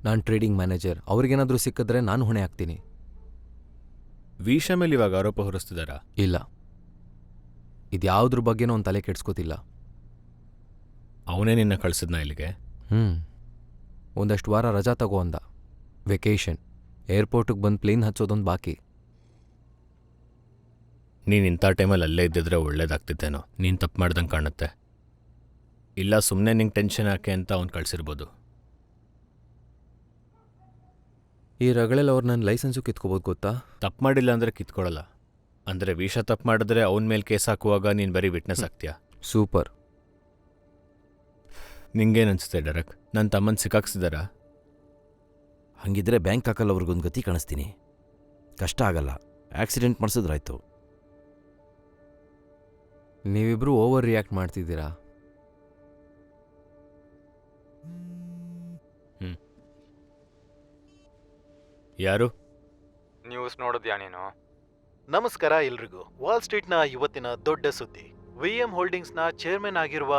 ನಾನು ಟ್ರೇಡಿಂಗ್ ಮ್ಯಾನೇಜರ್, ಅವ್ರಿಗೇನಾದರೂ ಸಿಕ್ಕಿದ್ರೆ ನಾನು ಹೊಣೆ ಆಗ್ತೀನಿ. ವಿಶಾ ಮೇಲೆ ಇವಾಗ ಆರೋಪ ಹೊರಿಸ್ತಿದಾರಾ? ಇಲ್ಲ, ಇದ್ಯಾವುದ್ರ ಬಗ್ಗೆನೂ ಅವ್ನು ತಲೆ ಕೆಡ್ಸ್ಕೋತಿಲ್ಲ. ಅವನೇ ನಿನ್ನ ಕಳ್ಸಿದ್ನ ಇಲ್ಲಿಗೆ? ಒಂದಷ್ಟು ವಾರ ರಜಾ ತಗೋ ಅಂದ. ವೆಕೇಷನ್. ಏರ್ಪೋರ್ಟಿಗೆ ಬಂದು ಪ್ಲೇನ್ ಹಚ್ಚೋದೊಂದು ಬಾಕಿ. ನೀನು ಇಂಥ ಟೈಮಲ್ಲಿ ಅಲ್ಲೇ ಇದ್ದಿದ್ರೆ ಒಳ್ಳೇದಾಗ್ತಿತ್ತೇನೋ. ನೀನು ತಪ್ಪು ಮಾಡ್ದಂಗೆ ಕಾಣುತ್ತೆ. ಇಲ್ಲ ಸುಮ್ಮನೆ ನಿಂಗೆ ಟೆನ್ಷನ್ ಯಾಕೆ ಅಂತ ಅವ್ನು ಕಳಿಸಿರ್ಬೋದು. ಈ ರಗಳೆಲ್ಲ ಅವ್ರು ನನ್ನ ಲೈಸೆನ್ಸು ಕಿತ್ಕೋಬೋದು ಗೊತ್ತಾ? ತಪ್ಪು ಮಾಡಿಲ್ಲ ಅಂದರೆ ಕಿತ್ಕೊಳ್ಳಲ್ಲ. ಅಂದರೆ ವಿಷ ತಪ್ಪು ಮಾಡಿದ್ರೆ ಅವನ ಮೇಲೆ ಕೇಸ್ ಹಾಕುವಾಗ ನೀನು ಬರೀ ವಿಟ್ನೆಸ್ ಆಗ್ತೀಯಾ? ಸೂಪರ್. ನಿಂಗೇನು ಅನಿಸುತ್ತೆ ಡೈರೆಕ್ಟ್? ನನ್ನ ತಮ್ಮನ ಸಿಕ್ಕಾಕ್ಸಿದಾರಾ? ಹಂಗಿದ್ರೆ ಬ್ಯಾಂಕ್ ಹಾಕಲ್ಲವ್ರಿಗೊಂದು ಗತಿ ಕಾಣಿಸ್ತೀನಿ. ಕಷ್ಟ ಆಗಲ್ಲ, ಆಕ್ಸಿಡೆಂಟ್ ಮಾಡಿಸಿದ್ರಾಯ್ತು. ನೀವಿಬ್ರು ಓವರ್ ರಿಯಾಕ್ಟ್ ಮಾಡ್ತಿದ್ದೀರಾ. ಯಾರು? ನ್ಯೂಸ್ ನೋಡಿದ್ಯಾ ನೀನು? ನಮಸ್ಕಾರ ಎಲ್ರಿಗೂ. ವಾಲ್ ಸ್ಟ್ರೀಟ್ನ ಇವತ್ತಿನ ದೊಡ್ಡ ಸುದ್ದಿ. ವಿಎಂ ಹೋಲ್ಡಿಂಗ್ಸ್ನ ಚೇರ್ಮನ್ ಆಗಿರುವ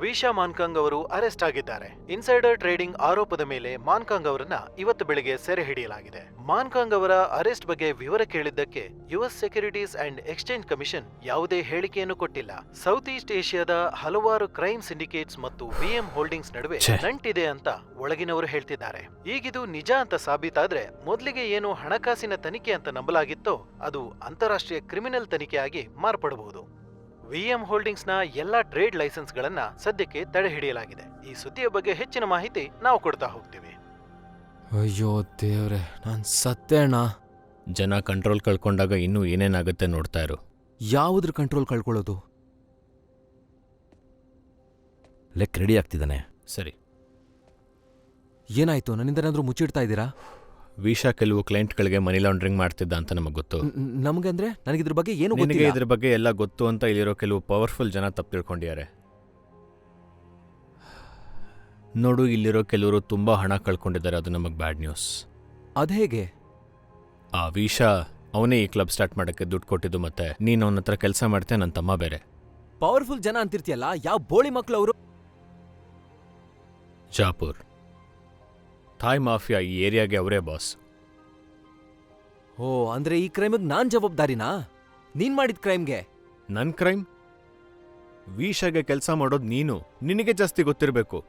ವಿಶಾ ಮಾನ್ಕಾಂಗ್ ಅವರು ಅರೆಸ್ಟ್ ಆಗಿದ್ದಾರೆ. ಇನ್ಸೈಡರ್ ಟ್ರೇಡಿಂಗ್ ಆರೋಪದ ಮೇಲೆ ಮಾನ್ಕಾಂಗ್ ಅವರನ್ನ ಇವತ್ತು ಬೆಳಗ್ಗೆ ಸೆರೆ ಹಿಡಿಯಲಾಗಿದೆ. ಮಾನ್ಕಾಂಗ್ ಅವರ ಅರೆಸ್ಟ್ ಬಗ್ಗೆ ವಿವರ ಕೇಳಿದ್ದಕ್ಕೆ US securities and exchange commission ಯಾವುದೇ ಹೇಳಿಕೆಯನ್ನು ಕೊಟ್ಟಿಲ್ಲ. ಸೌತ್ ಈಸ್ಟ್ ಏಷ್ಯಾದ ಹಲವಾರು ಕ್ರೈಮ್ ಸಿಂಡಿಕೇಟ್ಸ್ ಮತ್ತು ವಿಎಂ ಹೋಲ್ಡಿಂಗ್ಸ್ ನಡುವೆ ನಂಟಿದೆ ಅಂತ ಒಳಗಿನವರು ಹೇಳ್ತಿದ್ದಾರೆ. ಈಗಿದು ನಿಜ ಅಂತ ಸಾಬೀತಾದ್ರೆ ಮೊದಲಿಗೆ ಏನು ಹಣಕಾಸಿನ ತನಿಖೆ ಅಂತ ನಂಬಲಾಗಿತ್ತೋ ಅದು ಅಂತಾರಾಷ್ಟ್ರೀಯ ಕ್ರಿಮಿನಲ್ ತನಿಖೆಯಾಗಿ ಮಾರ್ಪಡಬಹುದು. ವಿಎಂ ಹೋಲ್ಡಿಂಗ್ಸ್ನ ಎಲ್ಲಾ ಟ್ರೇಡ್ ಲೈಸೆನ್ಸ್ಗಳನ್ನ ಸದ್ಯಕ್ಕೆ ತಡೆ ಹಿಡಿಯಲಾಗಿದೆ. ಈ ಸುದ್ದಿಯ ಬಗ್ಗೆ ಹೆಚ್ಚಿನ ಮಾಹಿತಿ ನಾವು ಕೊಡ್ತಾ ಹೋಗ್ತೀವಿ. ಅಯ್ಯೋ ದೇವ್ರೆ, ನಾನು ಸತ್ತೆ ಅಣ್ಣ. ಜನ ಕಂಟ್ರೋಲ್ ಕಳ್ಕೊಂಡಾಗ ಇನ್ನೂ ಏನೇನಾಗುತ್ತೆ ನೋಡ್ತಾ ಇರು. ಯಾವುದ್ರ ಕಂಟ್ರೋಲ್ ಕಳ್ಕೊಳ್ಳೋದು? ಲೆಕ್ ರೆಡಿ ಆಗ್ತಿದ್ದಾನೆ. ಸರಿ, ಏನಾಯ್ತು? ನನ್ನಿಂದ ಏನಾದ್ರೂ ಮುಚ್ಚಿಡ್ತಾ ಇದ್ದೀರಾ? ವಿಶಾ ಕೆಲವು ಕ್ಲೈಂಟ್ಗಳಿಗೆ ಮನಿ ಲಾಂಡ್ರಿಂಗ್ ಮಾಡ್ತಿದ್ದ ಅಂತ ನಮಗೆ ಗೊತ್ತು. ನಮಗಂದ್ರೆ ನನಗಿದ್ರ ಬಗ್ಗೆ ಏನು ನಿನಗೆ ಗೊತ್ತಿಲ್ಲ. ಇದ್ರ ಬಗ್ಗೆ ಎಲ್ಲ ಗೊತ್ತು ಅಂತ ಇಲ್ಲಿರೋ ಕೆಲವು ಪವರ್ಫುಲ್ ಜನ ತಪ್ಪು ತಿಳ್ಕೊಂಡಿದ್ದಾರೆ. ನೋಡು, ಇಲ್ಲಿರೋ ಕೆಲವರು ತುಂಬಾ ಹಣ ಕಳ್ಕೊಂಡಿದ್ದಾರೆ. ಅದು ನಮಗೆ ಬ್ಯಾಡ್ ನ್ಯೂಸ್. ಅದ್ಹೇಗೆ? ಆ ವಿಶಾ ಅವನೇ ಈ ಕ್ಲಬ್ ಸ್ಟಾರ್ಟ್ ಮಾಡಕ್ಕೆ ದುಡ್ಡು ಕೊಟ್ಟಿದ್ದು. ಮತ್ತೆ ನೀನು ಅವನ ಹತ್ರ ಕೆಲಸ ಮಾಡ್ತೇ, ನನ್ನ ತಮ್ಮ ಬೇರೆ. ಪವರ್ಫುಲ್ ಜನ ಅಂತಿರ್ತೀಯಲ್ಲ, ಯಾವ ಬೋಳಿ ಮಕ್ಳು ಅವರು? ಜಾಪುರ್ ಥಾಯ್ ಮಾಫಿಯಾ ಈ ಏರಿಯಾಗೆ ಅವರೇ ಬಾಸ್. ಓ, ಅಂದ್ರೆ ಈ ಕ್ರೈಮಿಗೆ ನಾನ್ ಜವಾಬ್ದಾರಿನಾ? ನೀನ್ ಮಾಡಿದ ಕ್ರೈಮ್ಗೆ? ನನ್ ಕ್ರೈಮ್? ವಿಶಾಗೆ ಕೆಲಸ ಮಾಡೋದು ನೀನು. ನಿನಗೆ ಜಾಸ್ತಿ ಗೊತ್ತಿರಬೇಕು.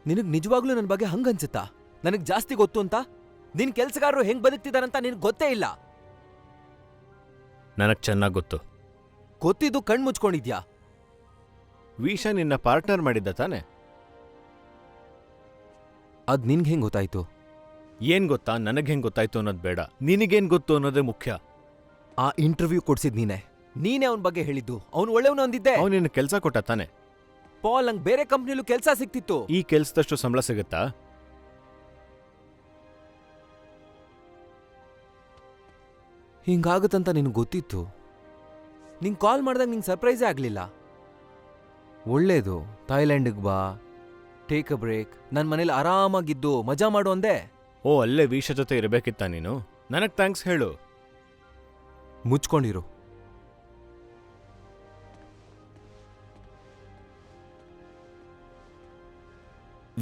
ನಿನಗ್ ನಿಜವಾಗ್ಲೂ ನನ್ನ ಬಗ್ಗೆ ಹಂಗನ್ಸುತ್ತಾ? ನನಗ್ ಜಾಸ್ತಿ ಗೊತ್ತು ಅಂತ? ನಿನ್ ಕೆಲ್ಸಗಾರರು ಹೆಂಗ್ ಬದುಕ್ತಿದಾರಂತ ನಿನಗ್ ಗೊತ್ತೇ ಇಲ್ಲ. ನನಗ್ ಚೆನ್ನಾಗ್ ಗೊತ್ತು. ಗೊತ್ತಿದ್ದು ಕಣ್ ಮುಚ್ಕೊಂಡಿದ್ಯಾ? ವಿಶಾ ನಿನ್ನ ಪಾರ್ಟ್ನರ್ ಮಾಡಿದ್ದ ತಾನೆ? ಅದ್ ನಿನ್ಗೆ ಹೆಂಗ್ ಗೊತ್ತಾಯ್ತು? ಏನ್ ಗೊತ್ತಾ, ನನಗ್ ಹೆಂಗ್ ಗೊತ್ತಾಯ್ತು ಅನ್ನೋದು ಬೇಡ, ನಿನಗೇನ್ ಗೊತ್ತು ಅನ್ನೋದೇ ಮುಖ್ಯ. ಆ ಇಂಟರ್ವ್ಯೂ ಕೊಡ್ಸಿದ್ ನೀನೇ ಅವನ ಬಗ್ಗೆ ಹೇಳಿದ್ದು. ಅವ್ನು ಒಳ್ಳೆಯವನು ಅಂದಿದ್ದೆ. ಅವ್ನು ನಿನ್ನ ಕೆಲಸ ಕೊಟ್ಟ ತಾನೆ? ಪಾಲ್, ನಂಗೆ ಬೇರೆ ಕಂಪ್ನಿಲೂ ಕೆಲಸ ಸಿಕ್ತಿತ್ತು. ಈ ಕೆಲ್ಸದಷ್ಟು ಸಂಬಳ ಸಿಗುತ್ತಾ? ಹಿಂಗಾಗುತ್ತಂತ ನಿನ್ಗೆ ಗೊತ್ತಿತ್ತು. ನಿಂಗೆ ಕಾಲ್ ಮಾಡ್ದಾಗ ನಿಂಗೆ ಸರ್ಪ್ರೈಸೇ ಆಗ್ಲಿಲ್ಲ. ಒಳ್ಳೇದು, ಥಾಯ್ಲ್ಯಾಂಡಿಗೆ ಬಾ, ಟೇಕ್ ಅ ಬ್ರೇಕ್, ನನ್ನ ಮನೇಲಿ ಆರಾಮಾಗಿದ್ದು ಮಜಾ ಮಾಡು ಅಂದೆ. ಓ, ಅಲ್ಲೇ ವಿಶಾ ಜೊತೆ ಇರಬೇಕಿತ್ತ ನೀನು? ನನಗ್ ಥ್ಯಾಂಕ್ಸ್ ಹೇಳು. ಮುಚ್ಕೊಂಡಿರು.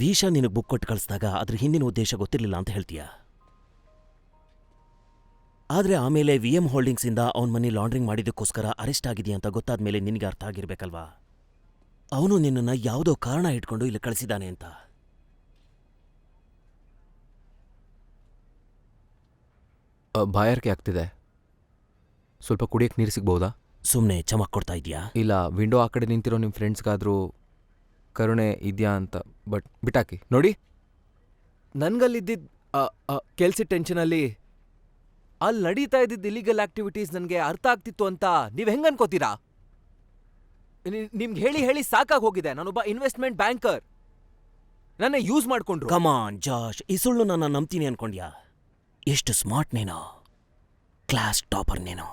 ವಿಶಾ ನಿನಗೆ ಬುಕ್ ಕೊಟ್ಟು ಕಳಿಸಿದಾಗ ಅದ್ರ ಹಿಂದಿನ ಉದ್ದೇಶ ಗೊತ್ತಿರಲಿಲ್ಲ ಅಂತ ಹೇಳ್ತೀಯ. ಆದ್ರೆ ಆಮೇಲೆ ವಿಎಂ ಹೋಲ್ಡಿಂಗ್ಸಿಂದ ಅವನ ಮನಿ ಲಾಂಡ್ರಿಂಗ್ ಮಾಡಿದ್ದಕ್ಕೋಸ್ಕರ ಅರೆಸ್ಟ್ ಆಗಿದೆಯಾ ಅಂತ ಗೊತ್ತಾದ್ಮೇಲೆ ನಿನಗೆ ಅರ್ಥ ಆಗಿರ್ಬೇಕಲ್ವಾ? ಅವನು ನಿನ್ನನ್ನ ಯಾವುದೋ ಕಾರಣ ಇಟ್ಕೊಂಡು ಇಲ್ಲಿ ಕಳಿಸಿದ್ದಾನೆ ಅಂತ. ಬಾಯಾರಿಕೆ ಆಗ್ತಿದೆ, ಸ್ವಲ್ಪ ಕುಡಿಯಕ್ಕೆ ನೀರು ಸಿಗ್ಬೋದಾ? ಸುಮ್ಮನೆ ಚಮಕ್ ಕೊಡ್ತಾ ಇದೆಯಾ? ಇಲ್ಲ, ವಿಂಡೋ ಆ ಕಡೆ ನಿಂತಿರೋ ನಿಮ್ಮ ಫ್ರೆಂಡ್ಸ್ಗಾದ್ರೂ ಕರುಣೆ ಇದೆಯಾ ಅಂತ. ಬಟ್ ಬಿಟಾಕಿ ನೋಡಿ, ನನ್ಗಲ್ಲಿದ್ದಿದ್ದ ಕೆಲ್ಸದ ಟೆನ್ಷನಲ್ಲಿ ಅಲ್ಲಿ ನಡೀತಾ ಇದ್ದಿದ್ದು ಇಲಿಗಲ್ ಆಕ್ಟಿವಿಟೀಸ್ ನನಗೆ ಅರ್ಥ ಆಗ್ತಿತ್ತು ಅಂತ ನೀವ್ ಹೆಂಗ್ ಅನ್ಕೋತೀರಾ? ನಿಮ್ಗೆ ಹೇಳಿ ಹೇಳಿ ಸಾಕಾಗಿ ಹೋಗಿದೆ. ನಾನೊಬ್ಬ ಇನ್ವೆಸ್ಟ್ಮೆಂಟ್ ಬ್ಯಾಂಕರ್. ನನ್ನ ಯೂಸ್ ಮಾಡ್ಕೊಂಡ್ರು. ಕಮಾನ್ ಜಾಶ್, ಈ ಸುಳ್ಳು ನನ್ನ ನಂಬ್ತೀನಿ ಅನ್ಕೊಂಡ್ಯಾ? ಎಷ್ಟು ಸ್ಮಾರ್ಟ್ ನೀನು, ಕ್ಲಾಸ್ ಟಾಪರ್ ನೀನು,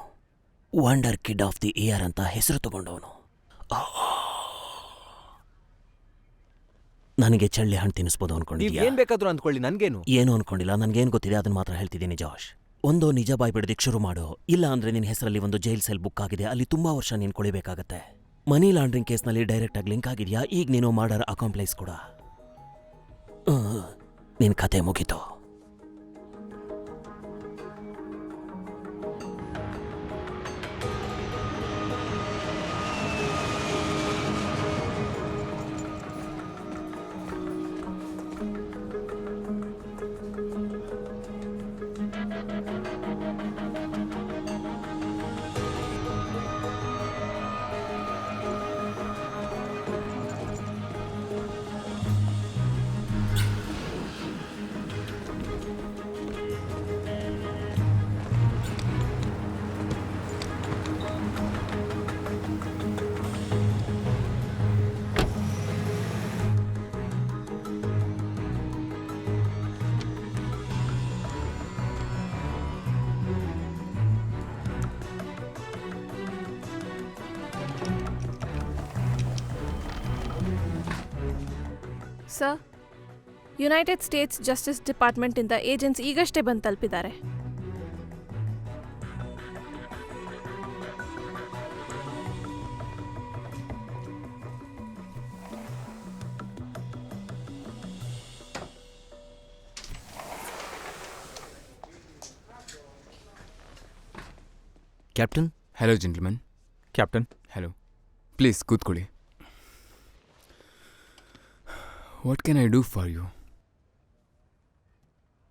wonder kid of the year ಅಂತ ಹೆಸರು ತಗೊಂಡವನು. ನನಗೆ ಚಳ್ಳೆ ಹಣ್ಣು ತಿನ್ನಿಸ್ಬೋದು ಅನ್ಕೊಂಡಿದ್ಯಾ? ಏನ್ ಬೇಕಾದ್ರೂ ಅಂದ್ಕೊಳ್ಳಿ, ನನ್ಗೇನು. ಏನು ಅನ್ಕೊಂಡಿಲ್ಲ, ನನ್ಗೇನ್ ಗೊತ್ತಿದೆ ಅದನ್ನ ಮಾತ್ರ ಹೇಳ್ತಿದ್ದೀನಿ ಜಾಶ್. ಒಂದೋ ನಿಜ ಬಾಯ್ ಬಿಡೋದಿಕ್ ಶುರು ಮಾಡು, ಇಲ್ಲ ಅಂದ್ರೆ ನಿನ್ನ ಹೆಸರಲ್ಲಿ ಒಂದು ಜೈಲ್ ಸೆಲ್ ಬುಕ್ ಆಗಿದೆ, ಅಲ್ಲಿ ತುಂಬಾ ವರ್ಷ ನೀನು ಕೊಳಿಬೇಕಾಗತ್ತೆ. ಮನಿ ಲಾಂಡ್ರಿಂಗ್ ಕೇಸ್ನಲ್ಲಿ ಡೈರೆಕ್ಟ್ ಆಗಿ ಲಿಂಕ್ ಆಗಿದೆಯಾ? ಈಗ ನೀನು ಮರ್ಡರ್ ಅಕಾಂಪ್ಲೈಸ್ ಕೂಡ. ನಿನ್ ಕತೆ ಮುಗೀತು. ಸರ್, ಯುನೈಟೆಡ್ ಸ್ಟೇಟ್ಸ್ ಜಸ್ಟಿಸ್ ಡಿಪಾರ್ಟ್ಮೆಂಟಿಂದ ಏಜೆಂಟ್ಸ್ ಈಗಷ್ಟೇ ಬಂದು ತಲುಪಿದ್ದಾರೆ. Captain. Hello gentleman. Captain. Hello. Please ಕೂತ್ಕೊಳ್ಳಿ. What can I do for you?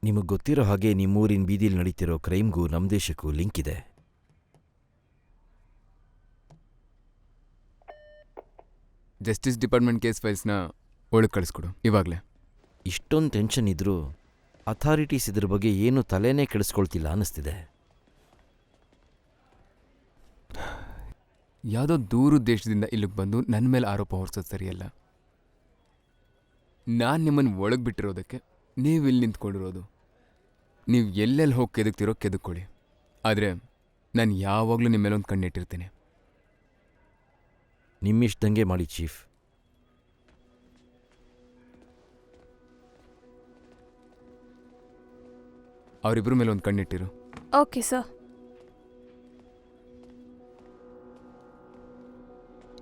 ನಿಮಗೆ ಗೊತ್ತಿರೋ ಹಾಗೆ ನಿಮ್ಮೂರಿನ ಬೀದಿಲಿ ನಡೀತಿರೋ ಕ್ರೈಮ್ಗೂ ನಮ್ಮ ದೇಶಕ್ಕೂ ಲಿಂಕ್ ಇದೆ. ಜಸ್ಟಿಸ್ ಡಿಪಾರ್ಟ್ಮೆಂಟ್ ಕೇಸ್ ಫೈಲ್ಸ್ನ ಒಳಗೆ ಕಳಿಸ್ಕೊಡು ಇವಾಗಲೇ. ಇಷ್ಟೊಂದು ಟೆನ್ಷನ್ ಇದ್ರೂ ಅಥಾರಿಟೀಸ್ ಇದ್ರ ಬಗ್ಗೆ ಏನೂ ತಲೆನೇ ಕೆಡಿಸ್ಕೊಳ್ತಿಲ್ಲ ಅನ್ನಿಸ್ತಿದೆ. ಯಾವುದೋ ದೂರದ ದೇಶದಿಂದ ಇಲ್ಲಿಗೆ ಬಂದು ನನ್ನ ಮೇಲೆ ಆರೋಪ ಹೊರಿಸೋದು ಸರಿಯಲ್ಲ. ನಾನು ನಿಮ್ಮನ್ನು ಒಳಗೆ ಬಿಟ್ಟಿರೋದಕ್ಕೆ ನೀವು ಇಲ್ಲಿ ನಿಂತ್ಕೊಂಡಿರೋದು. ನೀವು ಎಲ್ಲೆಲ್ಲಿ ಹೋಗಿ ಕೆದಕ್ತಿರೋ ಕೆದಕ್ಕೊಳ್ಳಿ, ಆದರೆ ನಾನು ಯಾವಾಗಲೂ ನಿಮ್ಮ ಮೇಲೊಂದು ಕಣ್ಣಿಟ್ಟಿರ್ತೀನಿ. ನಿಮ್ಮಿಷ್ಟಂಗೆ ಮಾಡಿ ಚೀಫ್. ಅವರಿಬ್ಬರ ಮೇಲೆ ಒಂದು ಕಣ್ಣಿಟ್ಟಿರು. Okay sir.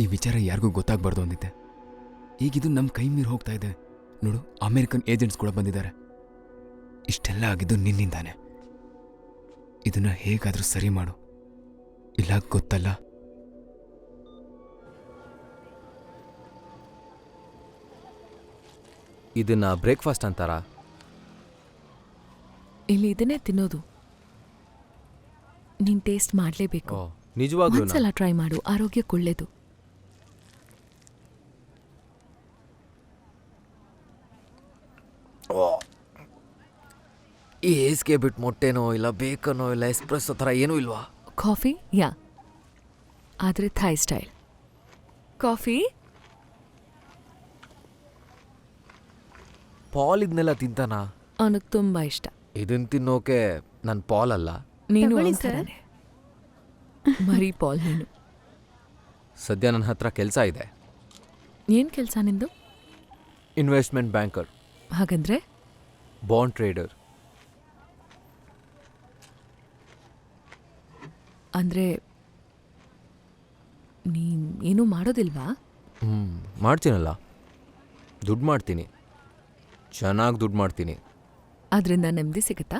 ಈ ವಿಚಾರ ಯಾರಿಗೂ ಗೊತ್ತಾಗಬಾರ್ದು ಅಂದಿದ್ದೆ. ಈಗಿದು ನಮ್ಮ ಕೈ ಮೀರಿ ಹೋಗ್ತಾ ಇದೆ. ನೋಡು, ಅಮೇರಿಕನ್ ಏಜೆಂಟ್ಸ್ ಕೂಡ ಬಂದಿದ್ದಾರೆ. ಇಷ್ಟೆಲ್ಲ ಆಗಿದ್ದು ನಿನ್ನಿಂದಾನೆ. ಇದನ್ನ ಹೇಗಾದರೂ ಸರಿ ಮಾಡು, ಇಲ್ಲ ಗೊತ್ತಲ್ಲ. ಇದನ್ನ ಬ್ರೇಕ್ಫಾಸ್ಟ್ ಅಂತಾರ? ಇಲ್ಲಿ ಇದನ್ನೇ ತಿನ್ನೋದು. ನೀನ್ ಟೇಸ್ಟ್ ಮಾಡಲೇಬೇಕು. ನಿಜವಾಗ್ಲೂ ಒಂದ್ಸಲ ಟ್ರೈ ಮಾಡು, ಆರೋಗ್ಯಕ್ಕೊಳ್ಳೇದು. ಈ ಏಸ್ಗೆ ಬಿಟ್ಟು ಮೊಟ್ಟೆನೋ ಇಲ್ಲ ಬೇಕನೋ ಇಲ್ಲ ಎಸ್ಪ್ರೆಸ್ಸೋ ಥರ ಏನೂ ಇಲ್ವಾ? ಕಾಫಿ? ಯಾ, ಆದರೆ ಥಾಯ್ ಸ್ಟೈಲ್ ಕಾಫಿ. ಪಾಲ್ ಇದನ್ನೆಲ್ಲ ತಿಂತಾನ? ಅವನಿಗೆ ತುಂಬ ಇಷ್ಟ. ಇದನ್ನ ತಿನ್ನೋಕೆ ನನ್ನ ಪಾಲ್ ಅಲ್ಲ. ನೀನು ತಗೊಳ್ಳಿ ಒಂಥರನೇ. ಮರಿ ಪಾಲ್ ನೀನು. ಸದ್ಯ ನನ್ನ ಹತ್ರ ಕೆಲಸ ಇದೆ. ಏನು ಕೆಲಸ ನಿಂದು? Investment banker. ಹಾಗಂದ್ರೆ? Bond trader. ಅಂದರೆ ನೀನು ಏನೂ ಮಾಡೋದಿಲ್ವಾ? ಮಾಡ್ತೀನಲ್ಲ, ದುಡ್ಡು ಮಾಡ್ತೀನಿ, ಚೆನ್ನಾಗಿ ದುಡ್ಡು ಮಾಡ್ತೀನಿ. ಅದರಿಂದ ನೆಮ್ಮದಿ ಸಿಗುತ್ತಾ?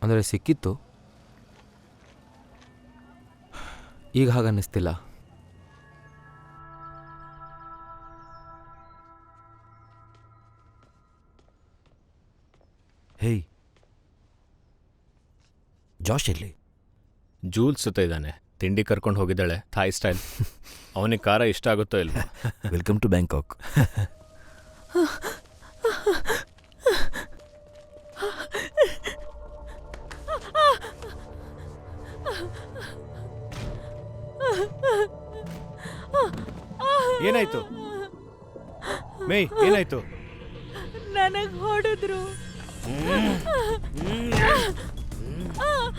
ಅಂದರೆ ಸಿಕ್ಕಿತ್ತು, ಈಗ ಹಾಗನ್ನಿಸ್ತಿಲ್ಲ. ಹೇಯ್, ಜಾಶ್ ಎಲ್ಲಿ? ಜೂಲ್ಸ್ ಸುತ್ತ ಇದ್ದಾನೆ. ತಿಂಡಿ ಕರ್ಕೊಂಡು ಹೋಗಿದ್ದಾಳೆ, ಥಾಯ್ ಸ್ಟೈಲ್. ಅವನಿಗೆ ಖಾರ ಇಷ್ಟ ಆಗುತ್ತೋ ಇಲ್ವಾ? Welcome to Bangkok. ಏನಾಯ್ತು ಮೇಯ್, ಏನಾಯ್ತು? ನನಗೆ ಹೊಡೆದ್ರು.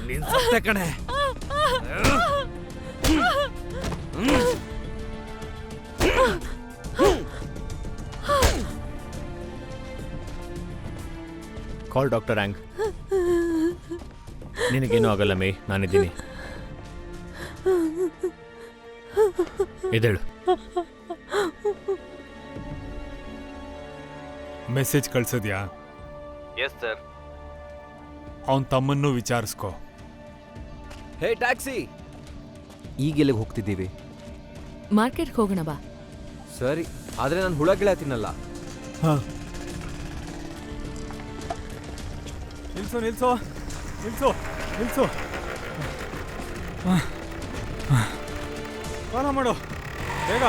ನಿನ್ ಸತ್ತೆ ಕಣೆ. ಕಾಲ್ ಡಾಕ್ಟರ್ ಆಂಗ್. ನಿನಗೇನೂ ಆಗಲ್ಲ ಮೇಯ್, ನಾನಿದ್ದೀನಿ. ಎದ್ದೇಳು. ಮೆಸೇಜ್ ಕಳ್ಸಿದ್ಯಾ? Yes sir. ಅವನ ತಮ್ಮನ್ನು ವಿಚಾರಿಸ್ಕೊ. ಹೇ ಟ್ಯಾಕ್ಸಿ, ಈಗೆಲ್ಲಿಗೆ ಹೋಗ್ತಿದ್ದೀವಿ? ಮಾರ್ಕೆಟ್ಗೆ ಹೋಗೋಣ ಬಾ. ಸರಿ, ಆದರೆ ನಾನು ಹುಳ ಗಿಳ ತಿನ್ನಲ್ಲ. ಹಾಂ, ನಿಲ್ಸು ನಿಲ್ಸು ನಿಲ್ಸು ನಿಲ್ಸು. ಸ್ನಾನ ಮಾಡು ಬೇಗ.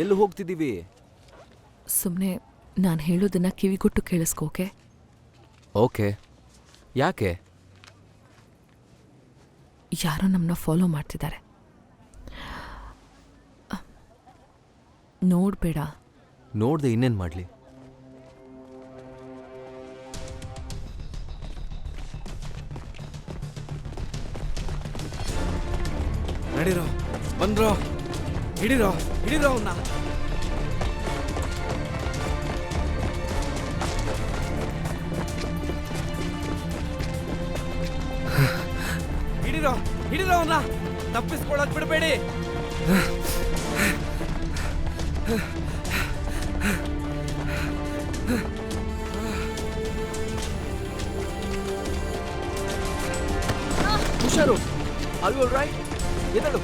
ಎಲ್ಲಿ ಹೋಗ್ತಿದ್ದೀವಿ? ಸುಮ್ಮನೆ ನಾನು ಹೇಳೋದನ್ನ ಕಿವಿಗೊಟ್ಟು ಕೇಳಿಸ್ಕೋಕೆ. ಓಕೆ. ಯಾಕೆ? ಯಾರೋ ನಮ್ಮನ್ನ ಫಾಲೋ ಮಾಡ್ತಿದ್ದಾರೆ. ನೋಡ್ಬೇಡ. ನೋಡ್ದೆ ಇನ್ನೇನು ಮಾಡಲಿ? ನಡೀರೋ, ಬಂದ್ರೋ, ಹಿಡೀರೋ ಅವನ್ನ. ಹಿಡೀರೋ ಅವನ್ನ, ತಪ್ಪಿಸ್ಕೊಳ್ಳೋದ್ ಬಿಡಬೇಡಿ. ಹುಷಾರು. All you right? ಎದಳು,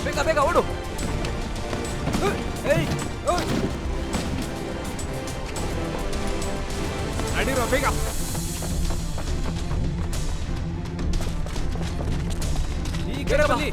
ಬೇಗ ಬೇಗ ಓಡು. ನಡೀರೋ ಬೇಗ. ಈ ಕಡೆ ಬನ್ನಿ.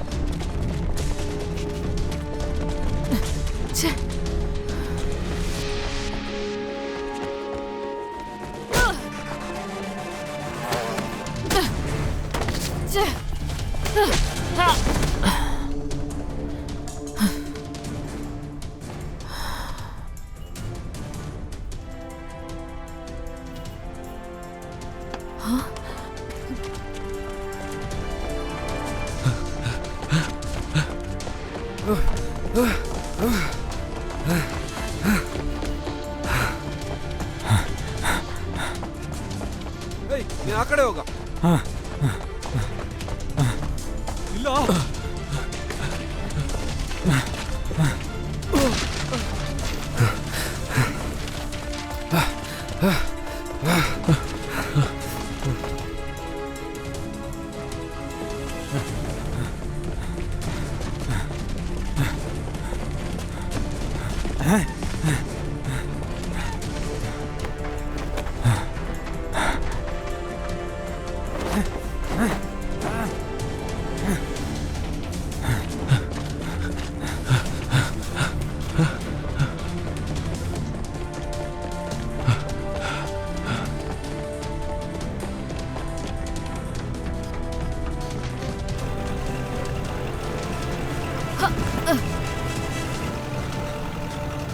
ನೀನು ಆ ಕಡೆ ಹೋಗ. ಇಲ್ಲ,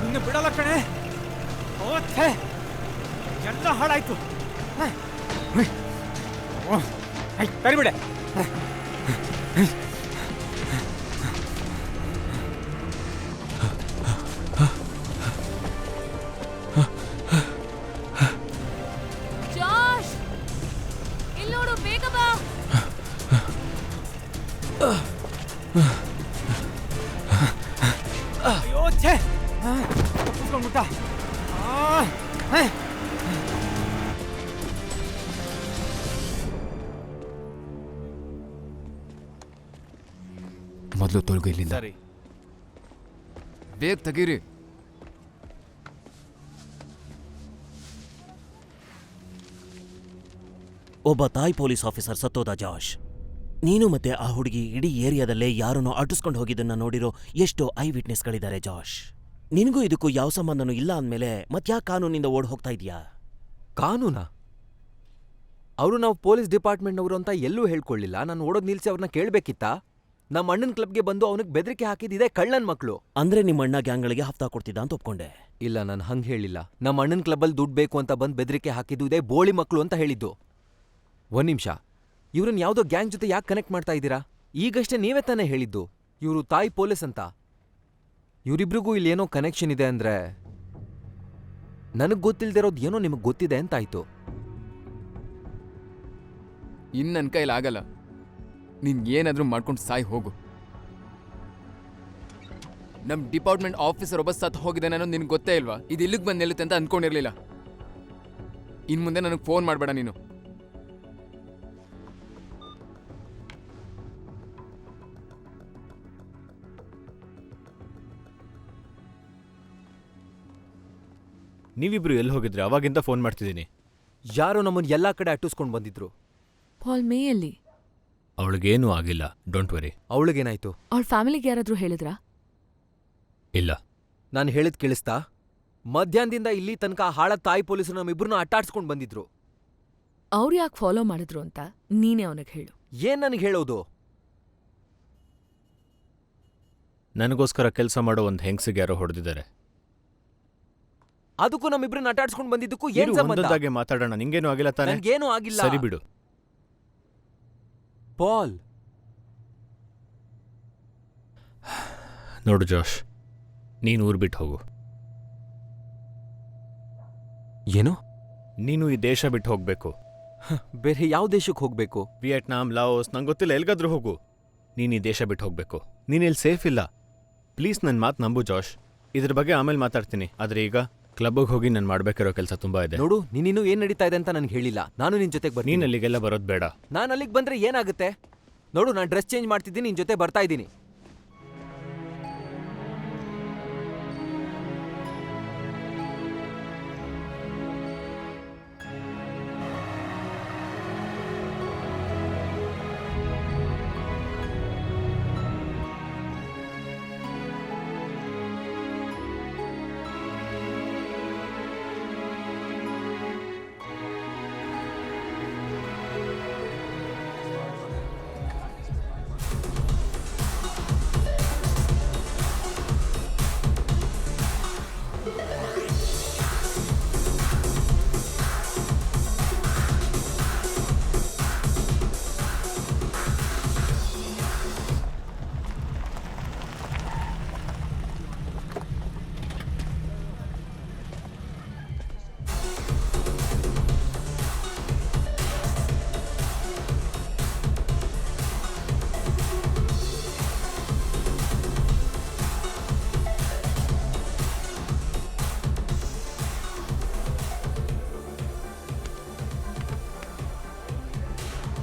ನಿನ್ನ ಬಿಡಲ್ಲ ಕಣೆ. ಓಥೆ, ಎಲ್ಲ ಹಾಳಾಯ್ತು. ಕರಿಬಿಡೆ. ಜಾಶ್, ಇಲ್ಲಿ ನೋಡು, ಬೇಗ ಬಾ. ಅಯ್ಯೋ ಛೇ, ತಪ್ಪಿಸ್ಕೊಂಡ್ಬಿಟ್ಟ. ಮೊದಲು ತೊಲಗು ಇಲ್ಲಿಂದ. ಸರಿ. ಬೇಗ ತೆಗೀರಿ. ಒಬ್ಬ ತಾಯಿ ಪೊಲೀಸ್ ಆಫೀಸರ್ ಸತ್ತೋದ ಜಾಶ್. ನೀನು ಮತ್ತೆ ಆ ಹುಡುಗಿ ಇಡೀ ಏರಿಯಾದಲ್ಲೇ ಯಾರನ್ನೋ ಅಟ್ಟಿಸ್ಕೊಂಡು ಹೋಗಿದ್ದನ್ನ ನೋಡಿರೋ ಎಷ್ಟೋ ಐ ವಿಟ್ನೆಸ್ಗಳಿದ್ದಾರೆ ಜಾಶ್. ನಿನಗೂ ಇದಕ್ಕೂ ಯಾವ ಸಂಬಂಧನೂ ಇಲ್ಲ ಅಂದಮೇಲೆ ಮತ್ಯಾಕೆ ಕಾನೂನಿಂದ ಓಡ್ ಹೋಗ್ತಾ ಇದೀಯಾ? ಕಾನೂನಾ? ಅವರು ನಾವು ಪೊಲೀಸ್ ಡಿಪಾರ್ಟ್ಮೆಂಟ್ನವರು ಅಂತ ಎಲ್ಲೂ ಹೇಳ್ಕೊಳ್ಳಿಲ್ಲ. ನಾನು ಓಡೋದು ನಿಲ್ಸಿ ಅವ್ರನ್ನ ಕೇಳಬೇಕಿತ್ತಾ? ನಮ್ಮ ಅಣ್ಣನ ಕ್ಲಬ್ಗೆ ಬಂದು ಅವನಿಗೆ ಬೆದರಿಕೆ ಹಾಕಿದ್ದಿದೆ ಕಳ್ಳನ್ ಮಕ್ಕಳು. ಅಂದ್ರೆ ನಿಮ್ಮ ಅಣ್ಣ ಗ್ಯಾಂಗ್ಗಳಿಗೆ ಹಫ್ತಾ ಕೊಡ್ತಿದ್ದ ಅಂತ ಒಪ್ಕೊಂಡೆ? ಇಲ್ಲ, ನಾನು ಹಂಗೆ ಹೇಳಿಲ್ಲ. ನಮ್ಮ ಅಣ್ಣನ ಕ್ಲಬ್ಬಲ್ಲಿ ದುಡ್ಡು ಬೇಕು ಅಂತ ಬಂದು ಬೆದರಿಕೆ ಹಾಕಿದ್ದು ಇದೇ ಬೋಳಿ ಮಕ್ಕಳು ಅಂತ ಹೇಳಿದ್ದು. ಒಂದ್ ನಿಮಿಷ, ಇವ್ರನ್ನ ಯಾವುದೋ ಗ್ಯಾಂಗ್ ಜೊತೆ ಯಾಕೆ ಕನೆಕ್ಟ್ ಮಾಡ್ತಾ ಇದ್ದೀರಾ? ಈಗಷ್ಟೇ ನೀವೇ ತಾನೇ ಹೇಳಿದ್ದು ಇವರು ತಾಯಿ ಪೊಲೀಸ್ ಅಂತ. ಇವರಿಬ್ರಿಗೂ ಇಲ್ಲಿ ಏನೋ ಕನೆಕ್ಷನ್ ಇದೆ ಅಂದ್ರೆ ನನಗೆ ಗೊತ್ತಿಲ್ದಿರೋದು ಏನೋ ನಿಮಗೆ ಗೊತ್ತಿದೆ ಅಂತಾಯ್ತು. ಇನ್ನು ನನ್ನ ಕೈಲಾಗಲ್ಲ. ನೀನು ಏನಾದರೂ ಮಾಡ್ಕೊಂಡು ಸಾಯಿ ಹೋಗು. ನಮ್ಮ ಡಿಪಾರ್ಟ್ಮೆಂಟ್ ಆಫೀಸರ್ ಒಬ್ಬ ಸತ್ತು ಹೋಗಿದ್ದಾನೆ ಅನ್ನೋದು ನಿನ್ಗೆ ಗೊತ್ತೇ ಇಲ್ವಾ? ಇದು ಇಲ್ಲಿಗೆ ಬಂದು ನಿಲ್ಲುತ್ತೆ ಅಂತ ಅಂದ್ಕೊಂಡಿರ್ಲಿಲ್ಲ. ಇನ್ನು ಮುಂದೆ ನನಗೆ ಫೋನ್ ಮಾಡಬೇಡ ನೀನು. ನೀವಿಬ್ರು ಎಲ್ಲಿ ಹೋಗಿದ್ರಿ? ಅವಾಗಿಂದ ಫೋನ್ ಮಾಡ್ತಿದ್ದೀನಿ. ಯಾರೋ ನಮ್ಮನ್ನು ಎಲ್ಲಾ ಕಡೆ ಅಟ್ಟಿಸ್ಕೊಂಡು ಬಂದಿದ್ರು. ಪಾಲ್ ಮೇಯಲ್ಲಿ. ಅವಳಿಗೇನೂ ಆಗಿಲ್ಲ, ಡೋಂಟ್ ವರಿ. ಅವಳಿಗೇನಾಯ್ತು? ಅವಳ ಫ್ಯಾಮಿಲಿಗೆ ಯಾರಾದ್ರೂ ಹೇಳಿದ್ರಾ? ಇಲ್ಲ. ನಾನು ಹೇಳಿದ್ ಕೇಳಿಸ್ತಾ? ಮಧ್ಯಾಹ್ನದಿಂದ ಇಲ್ಲಿ ತನಕ ಆ ಹಾಳ ತಾಯಿ ಪೊಲೀಸರು ನಮ್ಮಿಬ್ರನ್ನ ಅಟ್ಟಾಡ್ಸ್ಕೊಂಡ್ ಬಂದಿದ್ರು. ಅವ್ರು ಯಾಕೆ ಫಾಲೋ ಮಾಡಿದ್ರು ಅಂತ ನೀನೇ ಅವನಿಗೆ ಹೇಳು. ಏನ್ ನನಗೆ ಹೇಳೋದು? ನನಗೋಸ್ಕರ ಕೆಲಸ ಮಾಡೋ ಒಂದು ಹೆಂಗಸಿಗೆ ಯಾರೋ ಹೊಡೆದಿದ್ದಾರೆ. ಅದಕ್ಕೂ ನಮ್ಮಿಬ್ರನ್ನ ಅಟ್ಟಾಡ್ಸ್ಕೊಂಡ್ ಬಂದಿದ್ದಕ್ಕೂ ಏನ್ ಸಂಬಂಧ? ಒಂದೊಂದಾಗೆ ಮಾತಾಡೋಣ. ನಿಂಗೇನು ಆಗಿಲ್ಲ ತಾನೆ? ನನ್ಗೇನೂ ಆಗಿಲ್ಲ. ಸರಿ ಬಿಡು. ಪಾಲ್, ನೋಡು ಜಾಶ್, ನೀನು ಊರು ಬಿಟ್ಟು ಹೋಗು. ಏನು? ನೀನು ಈ ದೇಶ ಬಿಟ್ಟು ಹೋಗ್ಬೇಕು. ಬೇರೆ ಯಾವ ದೇಶಕ್ಕೆ ಹೋಗ್ಬೇಕು? ವಿಯೆಟ್ನಾಂ, ಲಾವೋಸ್, ನಂಗೆ ಗೊತ್ತಿಲ್ಲ, ಎಲ್ಗಾದ್ರೂ ಹೋಗು. ನೀನು ಈ ದೇಶ ಬಿಟ್ಟು ಹೋಗ್ಬೇಕು. ನೀನಿಲ್ಲಿ ಸೇಫ್ ಇಲ್ಲ. ಪ್ಲೀಸ್ ನನ್ನ ಮಾತು ನಂಬು ಜಾಶ್. ಇದ್ರ ಬಗ್ಗೆ ಆಮೇಲೆ ಮಾತಾಡ್ತೀನಿ. ಆದರೆ ಈಗ ಕ್ಲಬ್ಗೆ ಹೋಗಿ ನಾನು ಮಾಡ್ಬೇಕಿರೋ ಕೆಲಸ ತುಂಬಾ ಇದೆ. ನೋಡು, ನೀನಿನ್ನೂ ಏನ್ ನಡೀತಾ ಇದೆ ಅಂತ ನನಗೆ ಹೇಳಿಲ್ಲ. ನಾನು ನಿನ್ ಜೊತೆಗೆ ಬರ್ತೀನಿ. ನೀನು ಅಲ್ಲಿಗೆಲ್ಲ ಬರೋದು ಬೇಡ. ನಾನು ಅಲ್ಲಿಗೆ ಬಂದ್ರೆ ಏನಾಗುತ್ತೆ? ನೋಡು, ನಾನು ಡ್ರೆಸ್ ಚೇಂಜ್ ಮಾಡ್ತಿದ್ದೀನಿ, ನಿನ್ ಜೊತೆ ಬರ್ತಾ ಇದ್ದೀನಿ.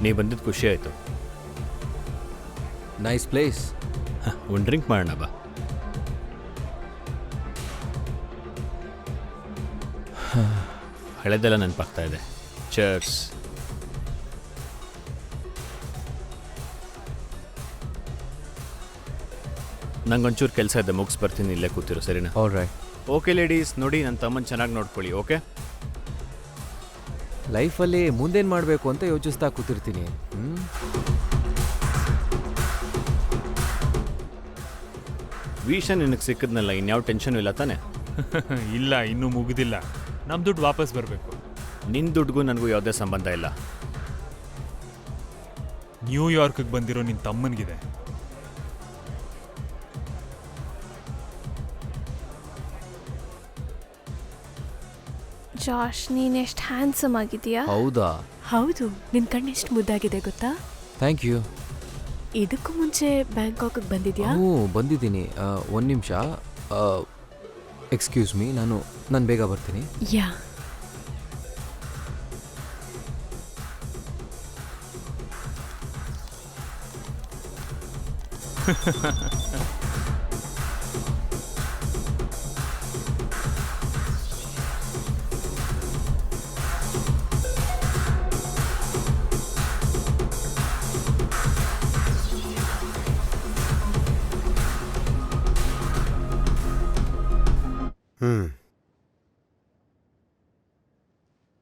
ನೀ ಬಂದಿದ್ದು ಖುಷಿ ಆಯಿತು. Nice place. ಒಂದು ಡ್ರಿಂಕ್ ಮಾಡೋಣ ಬಾ. ಹಳೆದೆಲ್ಲ ನೆನಪಾಗ್ತಾ ಇದೆ. ಚರ್ಸ್. ನಂಗೊಂಚೂರು ಕೆಲಸ ಇದೆ, ಮುಗಿಸ್ ಬರ್ತೀನಿ. ಇಲ್ಲೇ ಕೂತಿರೋ, ಸರಿನಾ? ಆಲ್ರೈಟ್. ಓಕೆ ಲೇಡೀಸ್, ನೋಡಿ ನನ್ನ ತಮ್ಮನ ಚೆನ್ನಾಗಿ ನೋಡ್ಕೊಳ್ಳಿ. ಓಕೆ? ಲೈಫಲ್ಲಿ ಮುಂದೇನು ಮಾಡಬೇಕು ಅಂತ ಯೋಚಿಸ್ತಾ ಕೂತಿರ್ತೀನಿ. ವೀಷ ನಿನಗೆ ಸಿಕ್ಕಿದ್ನಲ್ಲ, ಇನ್ಯಾವ ಟೆನ್ಷನ್ ಇಲ್ಲ ತಾನೆ? ಇಲ್ಲ, ಇನ್ನೂ ಮುಗಿದಿಲ್ಲ. ನಮ್ಮ ದುಡ್ಡು ವಾಪಸ್ ಬರಬೇಕು. ನಿನ್ನ ದುಡ್ಡಿಗೂ ನನಗೂ ಯಾವುದೇ ಸಂಬಂಧ ಇಲ್ಲ. ನ್ಯೂಯಾರ್ಕ್ಗೆ ಬಂದಿರೋ ನಿನ್ನ ತಮ್ಮನಿಗಿದೆ. ಜಾಶ್, ನೀನೆಷ್ಟು ಹ್ಯಾಂಡ್ಸಮ್ ಆಗಿದೆಯಾ. ಹೌದಾ? ಹೌದು, ನಿನ್ ಕಣ್ಣೆಷ್ಟು ಮುದ್ದಾಗಿದೆ ಗೊತ್ತಾ. Thank you. ಇದಕ್ಕೂ ಮುಂಚೆ ಬ್ಯಾಂಕಾಕ್ಗೆ ಬಂದಿದ್ಯಾ? ಹ್ಞೂ, ಬಂದಿದ್ದೀನಿ. ಒಂದು ನಿಮಿಷ. ಎಕ್ಸ್ಕ್ಯೂಸ್ ಮೀ, ನಾನು ಬೇಗ ಬರ್ತೀನಿ. ಯಾ.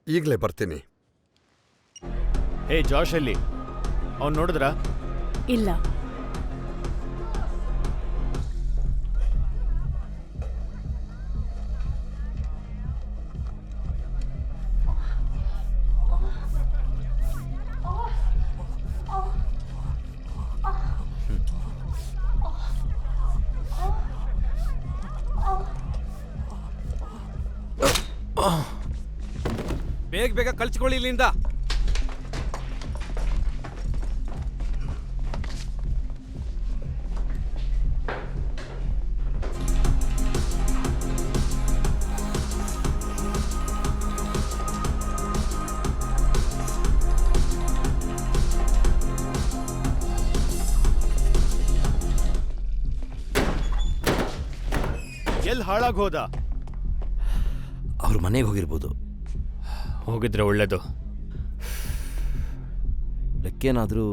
ಈಗಲೇ ಬರ್ತೀನಿ. ಹೇ ಜಾಶ್, ಅಲ್ಲಿ ಅವ್ನು ನೋಡಿದ್ರಾ? ಇಲ್ಲ. ಬೇಗ ಬೇಗ ಕಳ್ಚ್ಕೊಳ್ಳಿ ಇಲ್ಲಿಂದ. ಎಲ್ಲಿ ಹಾಳಾಗಿ ಹೋದ? ಅವ್ರ ಮನೆಗೆ ಹೋಗಿರ್ಬೋದು. ಹೋಗಿದ್ರೆ ಒಳ್ಳೇದು. ಲೆಕ್ಕೇನಾದರೂ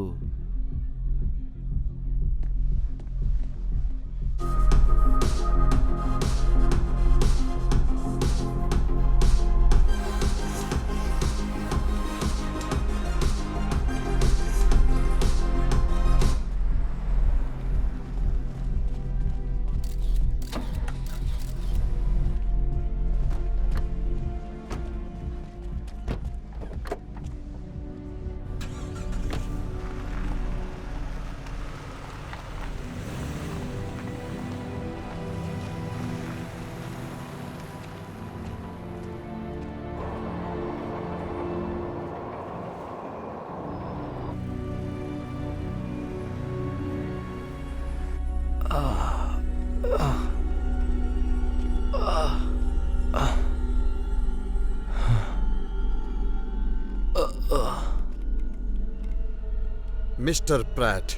ಮಿಸ್ಟರ್ ಪ್ರ್ಯಾಟ್,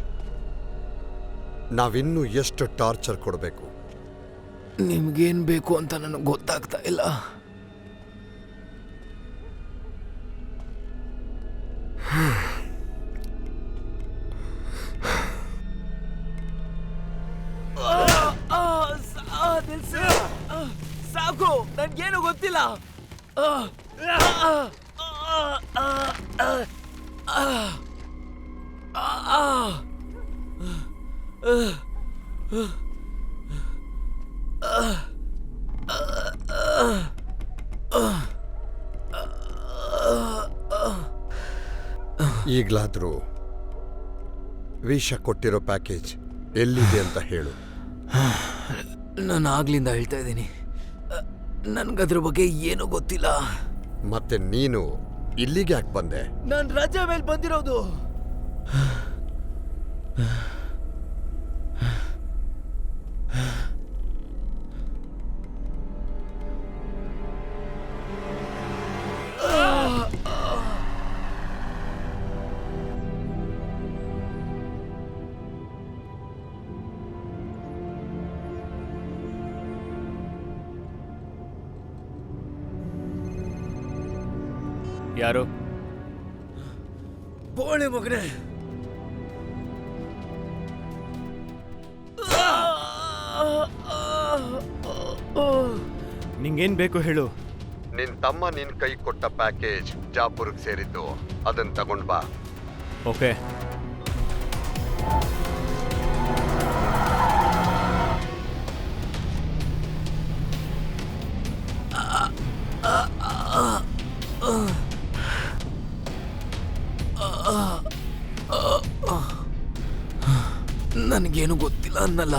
ನಾವಿನ್ನೂ ಎಷ್ಟು ಟಾರ್ಚರ್ ಕೊಡಬೇಕು? ನಿಮ್ಗೇನು ಬೇಕು ಅಂತ ನನಗೆ ಗೊತ್ತಾಗ್ತಾ ಇಲ್ಲ. ಸಾಕು, ನನ್ಗೇನು ಗೊತ್ತಿಲ್ಲ. ಈಗಲಾದರೂ ವಿಷ ಕೊಟ್ಟಿರೋ ಪ್ಯಾಕೇಜ್ ಎಲ್ಲಿದೆ ಅಂತ ಹೇಳು. ನಾನು ಆಗ್ಲಿಂದ ಹೇಳ್ತಾ ಇದ್ದೀನಿ, ನನ್ಗದ್ರ ಬಗ್ಗೆ ಏನೂ ಗೊತ್ತಿಲ್ಲ. ಮತ್ತೆ ನೀನು ಇಲ್ಲಿಗೆ ಯಾಕೆ ಬಂದೆ? ನಾನು ರಜೆ ಮೇಲೆ ಬಂದಿರೋದು. ಯಾರು? ಬೋಳಿ ಮಗನೇ, ನಿಂಗೇನ್ ಬೇಕು ಹೇಳು. ನಿನ್ ತಮ್ಮ ನಿನ್ ಕೈ ಕೊಟ್ಟ ಪ್ಯಾಕೇಜ್ ಜಾಪುರ್ಗೆ ಸೇರಿದ್ದು, ಅದನ್ನ ತಗೊಂಡ್ ಬಾ. ಓಕೆ. ನನಗೇನು ಗೊತ್ತಿಲ್ಲ ಅನ್ನಲ್ಲ.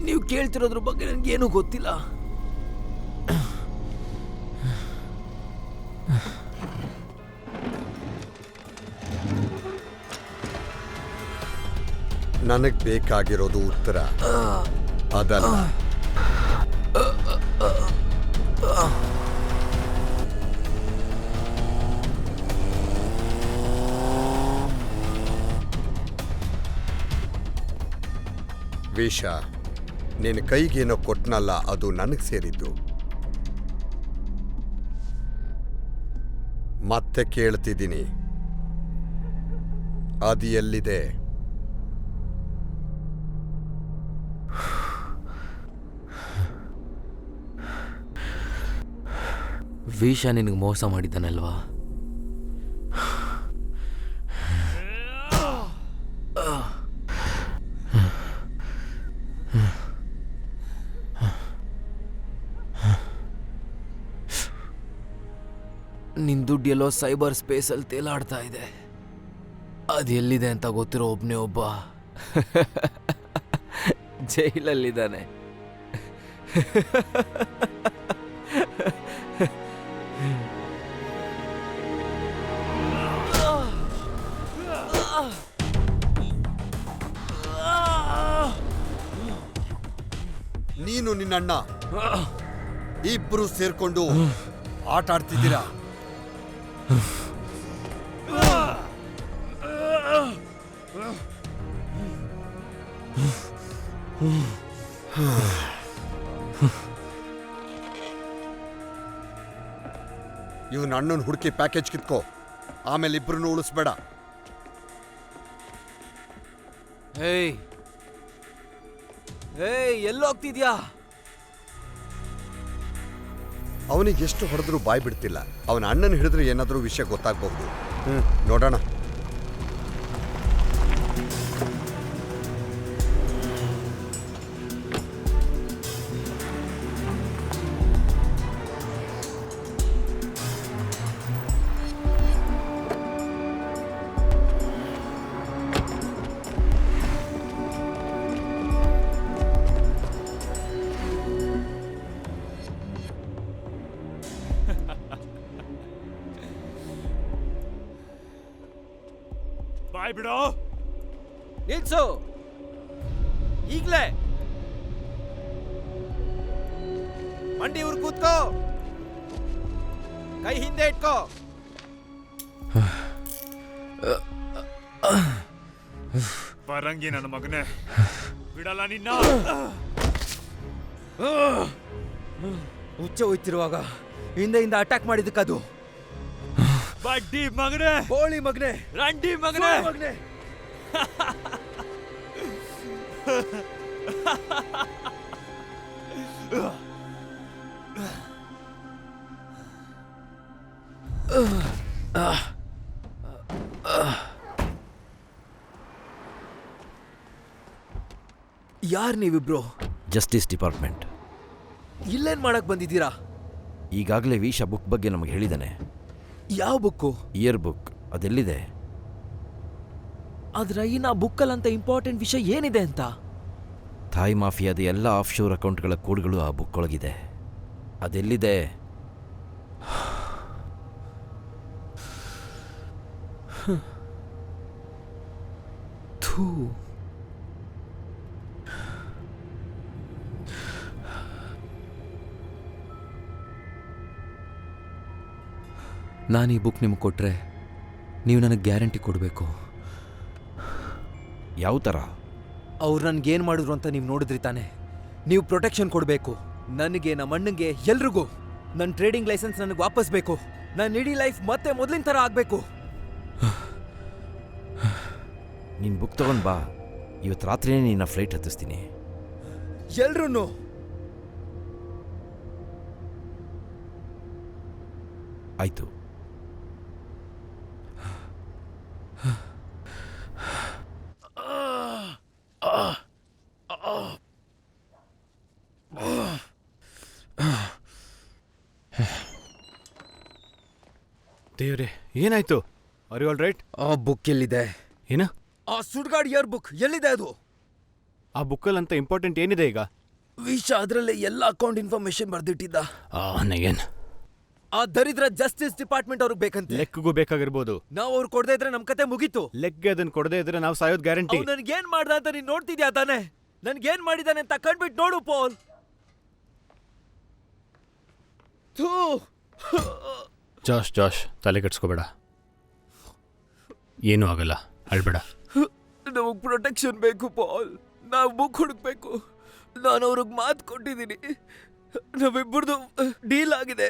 ನೀವು ಕೇಳ್ತಿರೋದ್ರ ಬಗ್ಗೆ ನನಗೇನು ಗೊತ್ತಿಲ್ಲ. ನನಗ್ ಬೇಕಾಗಿರೋದು ಉತ್ತರ, ಅದಲ್ಲ. ವಿಷ ನಿನ್ನ ಕೈಗೇನೋ ಕೊಟ್ನಲ್ಲ, ಅದು ನನಗೆ ಸೇರಿದ್ದು. ಮತ್ತೆ ಕೇಳ್ತಿದ್ದೀನಿ, ಅದು ಎಲ್ಲಿದೆ? ವಿಷ ನಿನಗೆ ಮೋಸ ಮಾಡಿದ್ದಾನಲ್ವಾ? ನಿನ್ ದುಡ್ಡು ಎಲ್ಲೋ ಸೈಬರ್ ಸ್ಪೇಸಲ್ಲಿ ತೇಲಾಡ್ತಾ ಇದೆ. ಅದು ಎಲ್ಲಿದೆ ಅಂತ ಗೊತ್ತಿರೋ ಒಬ್ಬನೇ ಒಬ್ಬ ಜೈಲಲ್ಲಿದ್ದಾನೆ. ನೀನು ನಿನ್ನಣ್ಣ ಇಬ್ರು ಸೇರ್ಕೊಂಡು ಆಟ ಆಡ್ತಿದ್ದೀರಾ. ಇವನ್ ಅಣ್ಣನ ಹುಡುಕಿ ಪ್ಯಾಕೇಜ್ ಕಿತ್ಕೋ, ಆಮೇಲೆ ಇಬ್ರನ್ನು ಉಳಿಸ್ಬೇಡ. ಹೇಯ್ ಹೇಯ್, ಎಲ್ಲೋಗ್ತಿದ್ಯಾ? ಅವನಿಗೆ ಎಷ್ಟು ಹೊಡೆದ್ರೂ ಬಾಯ್ ಬಿಡ್ತಿಲ್ಲ. ಅವನ ಅಣ್ಣನ ಹಿಡಿದ್ರೆ ಏನಾದರೂ ವಿಷಯ ಗೊತ್ತಾಗಬಹುದು. ನೋಡೋಣ. ಬಾಯ್ ಬಿಡೋ. ನಿಲ್ಸು. ಈಗ್ಲೇ ಮಂಡಿ ಊರ್ ಕೂತ್ಕೋ, ಕೈ ಹಿಂದೆ ಇಟ್ಕೋ. ಪರಂಗಿ ನನ್ನ ಮಗನೇ, ಬಿಡಲ್ಲ ನಿನ್ನ. ಹುಚ್ಚ ಹೋಯ್ತಿರುವಾಗ ಹಿಂದೆಯಿಂದ ಅಟ್ಯಾಕ್ ಮಾಡಿದ್ದಕ್ಕದು. ಬಡ್ಡಿ ಮಗನೇ, ಬೋಳಿ ಮಗನೇ, ರಂಡಿ ಮಗನೇ, ಮಗನೇ. ಯಾರ್ ನೀವಿಬ್ರು? Justice department. ಇಲ್ಲೇನ್ ಮಾಡಕ್ ಬಂದಿದ್ದೀರಾ? ಈಗಾಗಲೇ ವೀಶಾ ಬುಕ್ ಬಗ್ಗೆ ನಮಗೆ ಹೇಳಿದ್ದಾನೆ. ಯಾವ ಬುಕ್ಕು? Year book. ಅದೆಲ್ಲಿದೆ? ಆದ್ರೆ ಇನ್ನ ಬುಕ್ಕಲ್ಲಂತ ಇಂಪಾರ್ಟೆಂಟ್ ವಿಷಯ ಏನಿದೆ ಅಂತ? ಥಾಯ್ ಮಾಫಿಯಾದ ಎಲ್ಲ ಆಫ್ಶೋರ್ ಅಕೌಂಟ್ಗಳ ಕೋಡ್ಗಳು ಆ ಬುಕ್ ಒಳಗಿದೆ. ಅದೆಲ್ಲಿದೆ? ಥೂ. ನಾನು ಈ ಬುಕ್ ನಿಮ್ಗೆ ಕೊಟ್ರೆ ನೀವು ನನಗೆ ಗ್ಯಾರಂಟಿ ಕೊಡಬೇಕು. ಯಾವ ಥರ? ಅವ್ರು ನನ್ಗೇನು ಮಾಡಿದ್ರು ಅಂತ ನೀವು ನೋಡಿದ್ರಿ ತಾನೆ. ನೀವು ಪ್ರೊಟೆಕ್ಷನ್ ಕೊಡಬೇಕು ನನಗೆ, ನಮ್ಮ ಅಣ್ಣಂಗೆ, ಎಲ್ರಿಗೂ. ನನ್ನ ಟ್ರೇಡಿಂಗ್ ಲೈಸೆನ್ಸ್ ನನಗೆ ವಾಪಸ್ ಬೇಕು. ನನ್ನ ಇಡೀ ಲೈಫ್ ಮತ್ತೆ ಮೊದಲಿನ ಥರ ಆಗಬೇಕು. ನೀನು ಬುಕ್ ತಗೊಂಡು ಬಾ. ಇವತ್ತು ರಾತ್ರಿನೇ ನಿನ್ನ ಫ್ಲೈಟ್ ಹತ್ತಿಸ್ತೀನಿ. ಎಲ್ರೂ ಆಯಿತು. ದೇವ್ರೆ, ಏನಾಯ್ತು? Are you all right? ಆ ಬುಕ್ ಎಲ್ಲಿದೆ? ಏನ? ಆ ಸುಡ್ಗಾಡ್ ಇಯರ್ ಬುಕ್ ಎಲ್ಲಿದೆ? ಅದು ಆ ಬುಕ್ಕಲ್ಲಿ ಅಂತ ಇಂಪಾರ್ಟೆಂಟ್ ಏನಿದೆ ಈಗ? ವಿಶಾ ಅದರಲ್ಲೇ ಎಲ್ಲ ಅಕೌಂಟ್ ಇನ್ಫಾರ್ಮೇಶನ್ ಬರ್ದಿಟ್ಟಿದ್ದ. ನಗೇನ್ ಆ ದರಿದ್ರ ಜಸ್ಟಿಸ್ ಡಿಪಾರ್ಟ್ಮೆಂಟ್ ಅವ್ರಿಗೆ ಬೇಕಂತೆ. ಲೆಕ್ಗೂ ಬೇಕಾಗಿರ್ಬೋದು. ನಾವು ಅವ್ರು ಕೊಡದೇ ಇದ್ರೆ ನಮ್ ಕತೆ ಮುಗೀತು. ಲೆಕ್ಗೆ ಅದನ್ನ ಕೊಡದೇ ಇದ್ರೆ ನಾವು ಸಾಯೋದ್ ಗ್ಯಾರಂಟಿ. ನನ್ಗೇನ್ ಮಾಡ್ದ ಅಂತ ನೀನ್ ನೋಡ್ತಿದ್ಯಾ ತಾನೆ? ನನ್ಗೇನ್ ಮಾಡಿದಾನೆ ಅಂತ ಕಂಡ್ಬಿಟ್ಟು ನೋಡು ಪೋಲ್. ಜಾಶ್ ತಲೆ ಕೆಡ್ಸ್ಕೋಬೇಡ. ಏನೂ ಆಗಲ್ಲ, ಅಳ್ಬೇಡ. ನಮಗ್ ಪ್ರೊಟೆಕ್ಷನ್ ಬೇಕು ಪಾಲ್. ನಾವು ಬುಕ್ ಹುಡುಕ್ಬೇಕು. ನಾನು ಅವ್ರಿಗೆ ಮಾತು ಕೊಟ್ಟಿದ್ದೀನಿ. ನಾವಿಬ್ಬರದು ಡೀಲ್ ಆಗಿದೆ.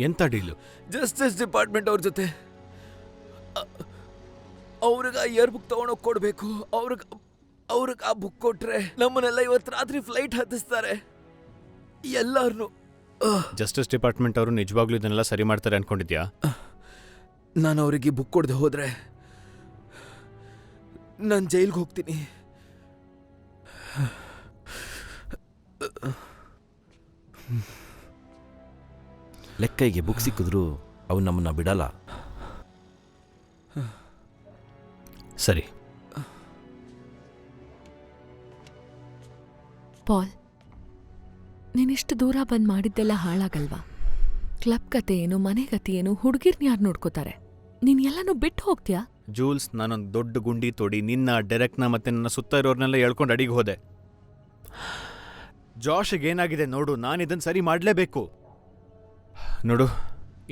ಎಂತ ಡೀಲು? ಜಸ್ಟಿಸ್ ಡಿಪಾರ್ಟ್ಮೆಂಟ್ ಅವ್ರ ಜೊತೆ. ಅವ್ರಿಗೆ ಆ ಇಯರ್ ಬುಕ್ ತಗೊಂಡೋಗಿ ಕೊಡ್ಬೇಕು. ಅವ್ರಿಗೆ ಆ ಬುಕ್ ಕೊಟ್ರೆ ನಮ್ಮನ್ನೆಲ್ಲ ಇವತ್ತು ರಾತ್ರಿ ಫ್ಲೈಟ್ ಹತ್ತಿಸ್ತಾರೆ ಎಲ್ಲಾರನು. ಜಸ್ಟಿಸ್ ಡಿಪಾರ್ಟ್ಮೆಂಟ್ ಅವರು ನಿಜವಾಗ್ಲೂ ಇದನ್ನೆಲ್ಲ ಸರಿ ಮಾಡ್ತಾರೆ ಅನ್ಕೊಂಡಿದ್ಯಾ? ನಾನು ಅವರಿಗೆ ಬುಕ್ ಕೊಡದೆ ಹೋದ್ರೆ ನಾನು ಜೈಲ್ಗೆ ಹೋಗ್ತೀನಿ. ಲೆಕ್ಕೈಗೆ ಬುಕ್ ಸಿಕ್ಕಿದ್ರು ಅವು ನಮ್ಮನ್ನ ಬಿಡಲ್ಲ. ಸರಿ. ಪಾಲ್, ನೀನಿಷ್ಟು ದೂರ ಬಂದು ಮಾಡಿದ್ದೆಲ್ಲ ಹಾಳಾಗಲ್ವಾ? ಕ್ಲಬ್ ಕತೆ ಏನು, ಮನೆ ಕತೆ ಏನು, ಹುಡುಗಿರ್ನ ಯಾರು ನೋಡ್ಕೋತಾರೆ? ನೀನ್ ಎಲ್ಲನೂ ಬಿಟ್ಟು ಹೋಗ್ತೀಯಾ? ಜೂಲ್ಸ್, ನಾನೊಂದು ದೊಡ್ಡ ಗುಂಡಿ ತೋಡಿ ನಿನ್ನ, ಡೆರೆಕ್ನ ಮತ್ತೆ ನನ್ನ ಸುತ್ತ ಇರೋರ್ನೆಲ್ಲ ಹೇಳ್ಕೊಂಡು ಅಡಿಗೆ ಹೋದೆ. ಜಾಶ್ಗೆ ಏನಾಗಿದೆ ನೋಡು, ನಾನು ಇದನ್ನು ಸರಿ ಮಾಡಲೇಬೇಕು. ನೋಡು,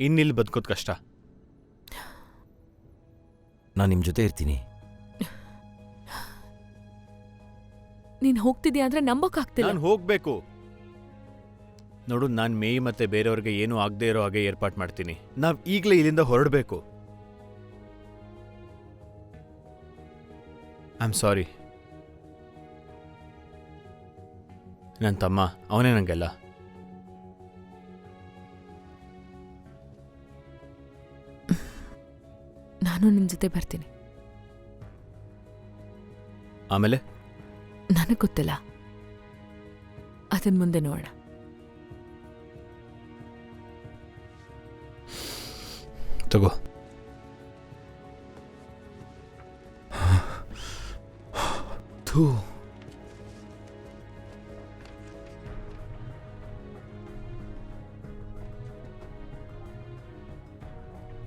ಇನ್ನಿಲ್ಲಿ ಬದುಕೋದು ಕಷ್ಟ. ನಾನು ನಿಮ್ಮ ಜೊತೆ ಇರ್ತೀನಿ. ನೀನ್ ಹೋಗ್ತಿದ್ಯಾ ಅಂದ್ರೆ ನಂಬೋಕ್ಕಾಗ್ತಿಲ್ಲ. ನಾನು ಹೋಗ್ಬೇಕು. ನೋಡು, ನಾನು ಮೇಯ್ ಮತ್ತೆ ಬೇರೆಯವ್ರಿಗೆ ಏನೂ ಆಗದೆ ಇರೋ ಹಾಗೆ ಏರ್ಪಾಟ್ ಮಾಡ್ತೀನಿ. ನಾವ್ ಈಗಲೇ ಇಲ್ಲಿಂದ ಹೊರಡಬೇಕು. I am sorry. ನನ್ನ ತಮ್ಮ ಅವನೇ ನಂಗೆಲ್ಲ. ನಾನು ನಿನ್ ಜೊತೆ ಬರ್ತೀನಿ. ಆಮೇಲೆ ನನಗೆ ಗೊತ್ತಿಲ್ಲ, ಅದನ್ ಮುಂದೆ ನೋಡೋಣ. ತಗೋ. ಥೂ,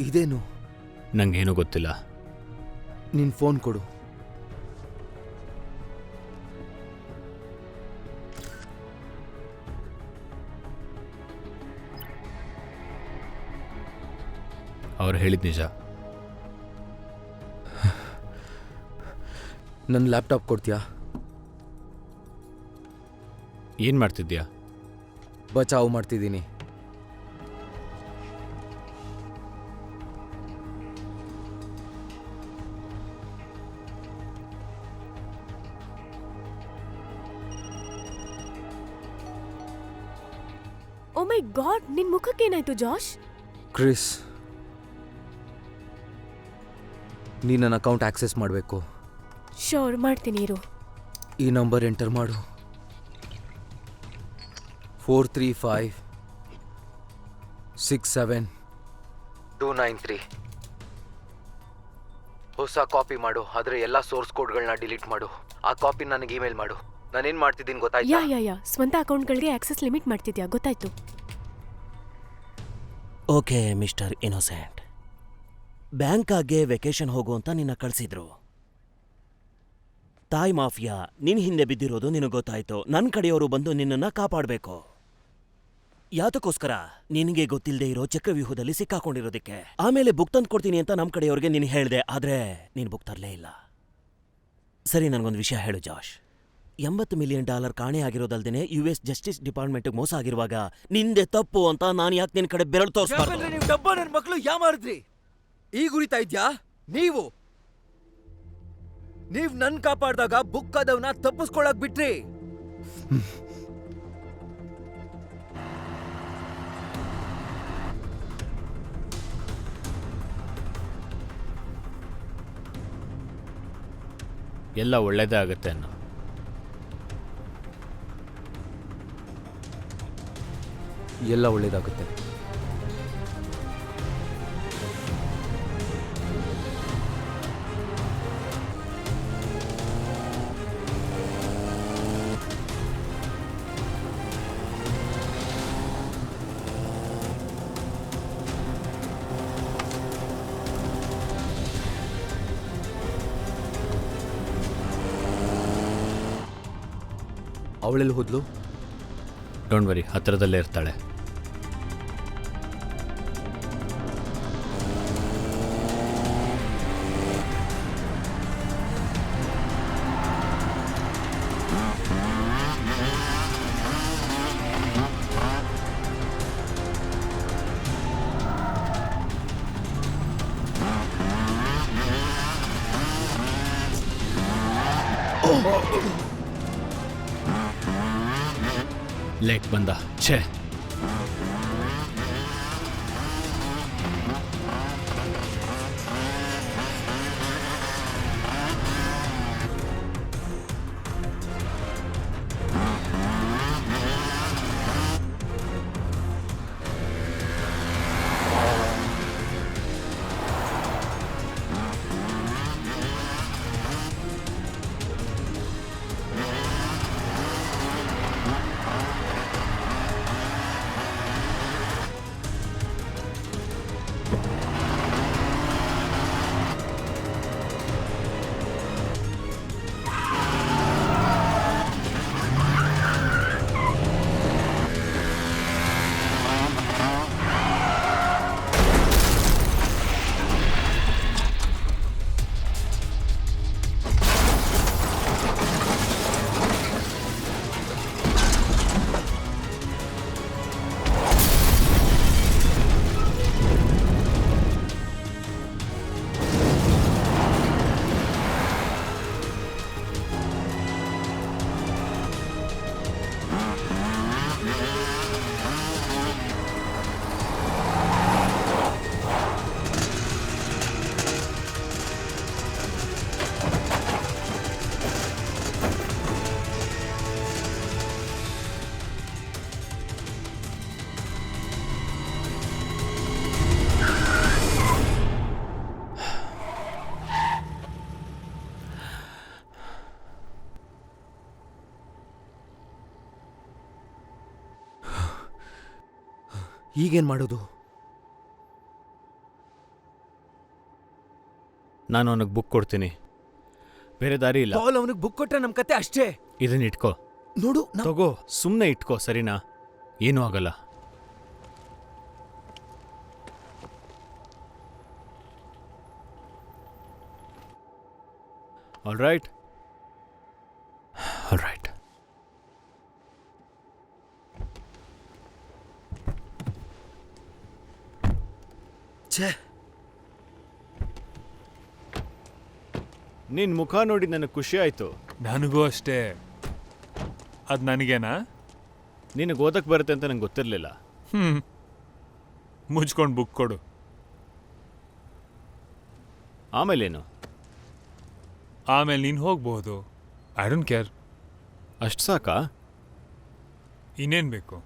ಇದೇನು? ನಂಗೇನೂ ಗೊತ್ತಿಲ್ಲ. ನಿನ್ ಫೋನ್ ಕೊಡು. ಅವ್ರು ಹೇಳಿದ ನಿಜ. ನನ್ನ ಲ್ಯಾಪ್ಟಾಪ್ ಕೊಡ್ತೀಯಾ? ಏನು ಮಾಡ್ತಿದ್ಯಾ? ಬಚಾವು ಮಾಡ್ತಿದ್ದೀನಿ. ಓ ಮೈ ಗಾಡ್, ನಿನ್ ಮುಖಕ್ಕೇನಾಯ್ತು ಜಾಶ್? ಕ್ರಿಸ್, ನೀ ನನ್ನ ಅಕೌಂಟ್ ಆಕ್ಸೆಸ್ ಮಾಡಬೇಕು. ಶೋರ್, ಮಾಡ್ತೀನಿ ಇರು. ಈ ನಂಬರ್ ಎಂಟರ್ ಮಾಡು. 4356729 ಹೊಸ ಕಾಪಿ ಮಾಡು. ಆದರೆ ಎಲ್ಲ ಸೋರ್ಸ್ ಕೋಡ್ಗಳನ್ನ ಡಿಲೀಟ್ ಮಾಡು. ಆ ಕಾಪಿ ನನಗೆ ಇಮೇಲ್ ಮಾಡು. ನಾನೇನು ಮಾಡ್ತಿದ್ದೀನಿ ಗೊತ್ತಾಯ್ತಾ? ಯಾ ಸ್ವಂತ ಅಕೌಂಟ್ಗಳಿಗೆ ಆಕ್ಸೆಸ್ ಲಿಮಿಟ್ ಮಾಡ್ತಿದ್ಯಾ, ಗೊತ್ತಾಯ್ತು. ಓಕೆ ಮಿಸ್ಟರ್ ಇನ್ನೋಸೆಂಟ್, ಬ್ಯಾಂಕಾಗೆ ವೆಕೇಶನ್ ಹೋಗು ಅಂತ ನಿನ್ನ ಕಳಿಸಿದ್ರು. ತಾಯ್ ಮಾಫಿಯಾ ನಿನ್ ಹಿಂದೆ ಬಿದ್ದಿರೋದು ನಿನಗೆ ಗೊತ್ತಾಯ್ತು. ನನ್ನ ಕಡೆಯವರು ಬಂದು ನಿನ್ನನ್ನ ಕಾಪಾಡಬೇಕು. ಯಾತಕ್ಕೋಸ್ಕರ? ನಿನಗೆ ಗೊತ್ತಿಲ್ಲದೆ ಇರೋ ಚಕ್ರವ್ಯೂಹದಲ್ಲಿ ಸಿಕ್ಕಾಕೊಂಡಿರೋದಕ್ಕೆ. ಆಮೇಲೆ ಬುಕ್ ತಂದು ಕೊಡ್ತೀನಿ ಅಂತ ನಮ್ಮ ಕಡೆಯವ್ರಿಗೆ ನೀನು ಹೇಳಿದೆ, ಆದ್ರೆ ನೀನು ಬುಕ್ ತರಲೇ ಇಲ್ಲ. ಸರಿ, ನನಗೊಂದು ವಿಷಯ ಹೇಳು ಜಾಶ್. $80 ಮಿಲಿಯನ್ ಕಾಣೆ ಆಗಿರೋದಲ್ದೇನೆ US ಜಸ್ಟಿಸ್ ಡಿಪಾರ್ಟ್ಮೆಂಟ್ಗೆ ಮೋಸ ಆಗಿರುವಾಗ ನಿಂದೆ ತಪ್ಪು ಅಂತ ನಾನು ಯಾಕೆ ನಿನ್ನ ಕಡೆ ಬೆರಳು ತೋರಿಸ್ಬಾರ್ದು? ನೀವು ಡಬ್ಬ ನನ್ನ ಮಕ್ಕಳು ಯಾಮಾರಿದ್ರಿ? ಈಗ ಉರಿತಾ ಇದ್ಯಾ? ನೀವು ನನ್ ಕಾಪಾಡ್ದಾಗ ಬುಕ್ ಆದವನ್ನ ತಪ್ಪಿಸ್ಕೊಳಕ್ ಬಿಟ್ರಿ. ಎಲ್ಲ ಒಳ್ಳೇದೇ ಆಗುತ್ತೆ ಅನ್ನೋ. ಎಲ್ಲ ಒಳ್ಳೇದಾಗುತ್ತೆ. ಅವಳೆಲ್ಲಿ ಹೋದ್ಲು? ಡೋಂಟ್ ವರಿ, ಹತ್ತಿರದಲ್ಲೇ ಇರ್ತಾಳೆ. ಲೇಟ್ ಬಂದ. ಛೇ, ಈಗೇನ್ ಮಾಡೋದು? ನಾನು ಅವನಿಗೆ ಬುಕ್ ಕೊಡ್ತೀನಿ, ಬೇರೆ ದಾರಿ ಇಲ್ಲ. ಪಾಲ್ ಅವನಿಗೆ ಬುಕ್ ಕೊಟ್ರೆ ನಮ್ ಕತೆ ಅಷ್ಟೇ. ಇದನ್ನ ಇಟ್ಕೋ. ನೋಡು, ತಗೋ, ಸುಮ್ಮನೆ ಇಟ್ಕೋ, ಸರಿನಾ? ಏನೂ ಆಗಲ್ಲ. All right all right. ಛೇ, ನಿನ್ನ ಮುಖ ನೋಡಿ ನನಗೆ ಖುಷಿ ಆಯಿತು. ನನಗೂ ಅಷ್ಟೇ. ಅದು ನನಗೇನಾ? ನಿನಗೆ ಓದಕ್ಕೆ ಬರುತ್ತೆ ಅಂತ ನಂಗೆ ಗೊತ್ತಿರಲಿಲ್ಲ. ಮುಚ್ಕೊಂಡು ಬುಕ್ ಕೊಡು. ಆಮೇಲೇನು? ಆಮೇಲೆ ನೀನು ಹೋಗ್ಬೋದು. I don't care. ಅಷ್ಟು ಸಾಕಾ? ಇನ್ನೇನು ಬೇಕು?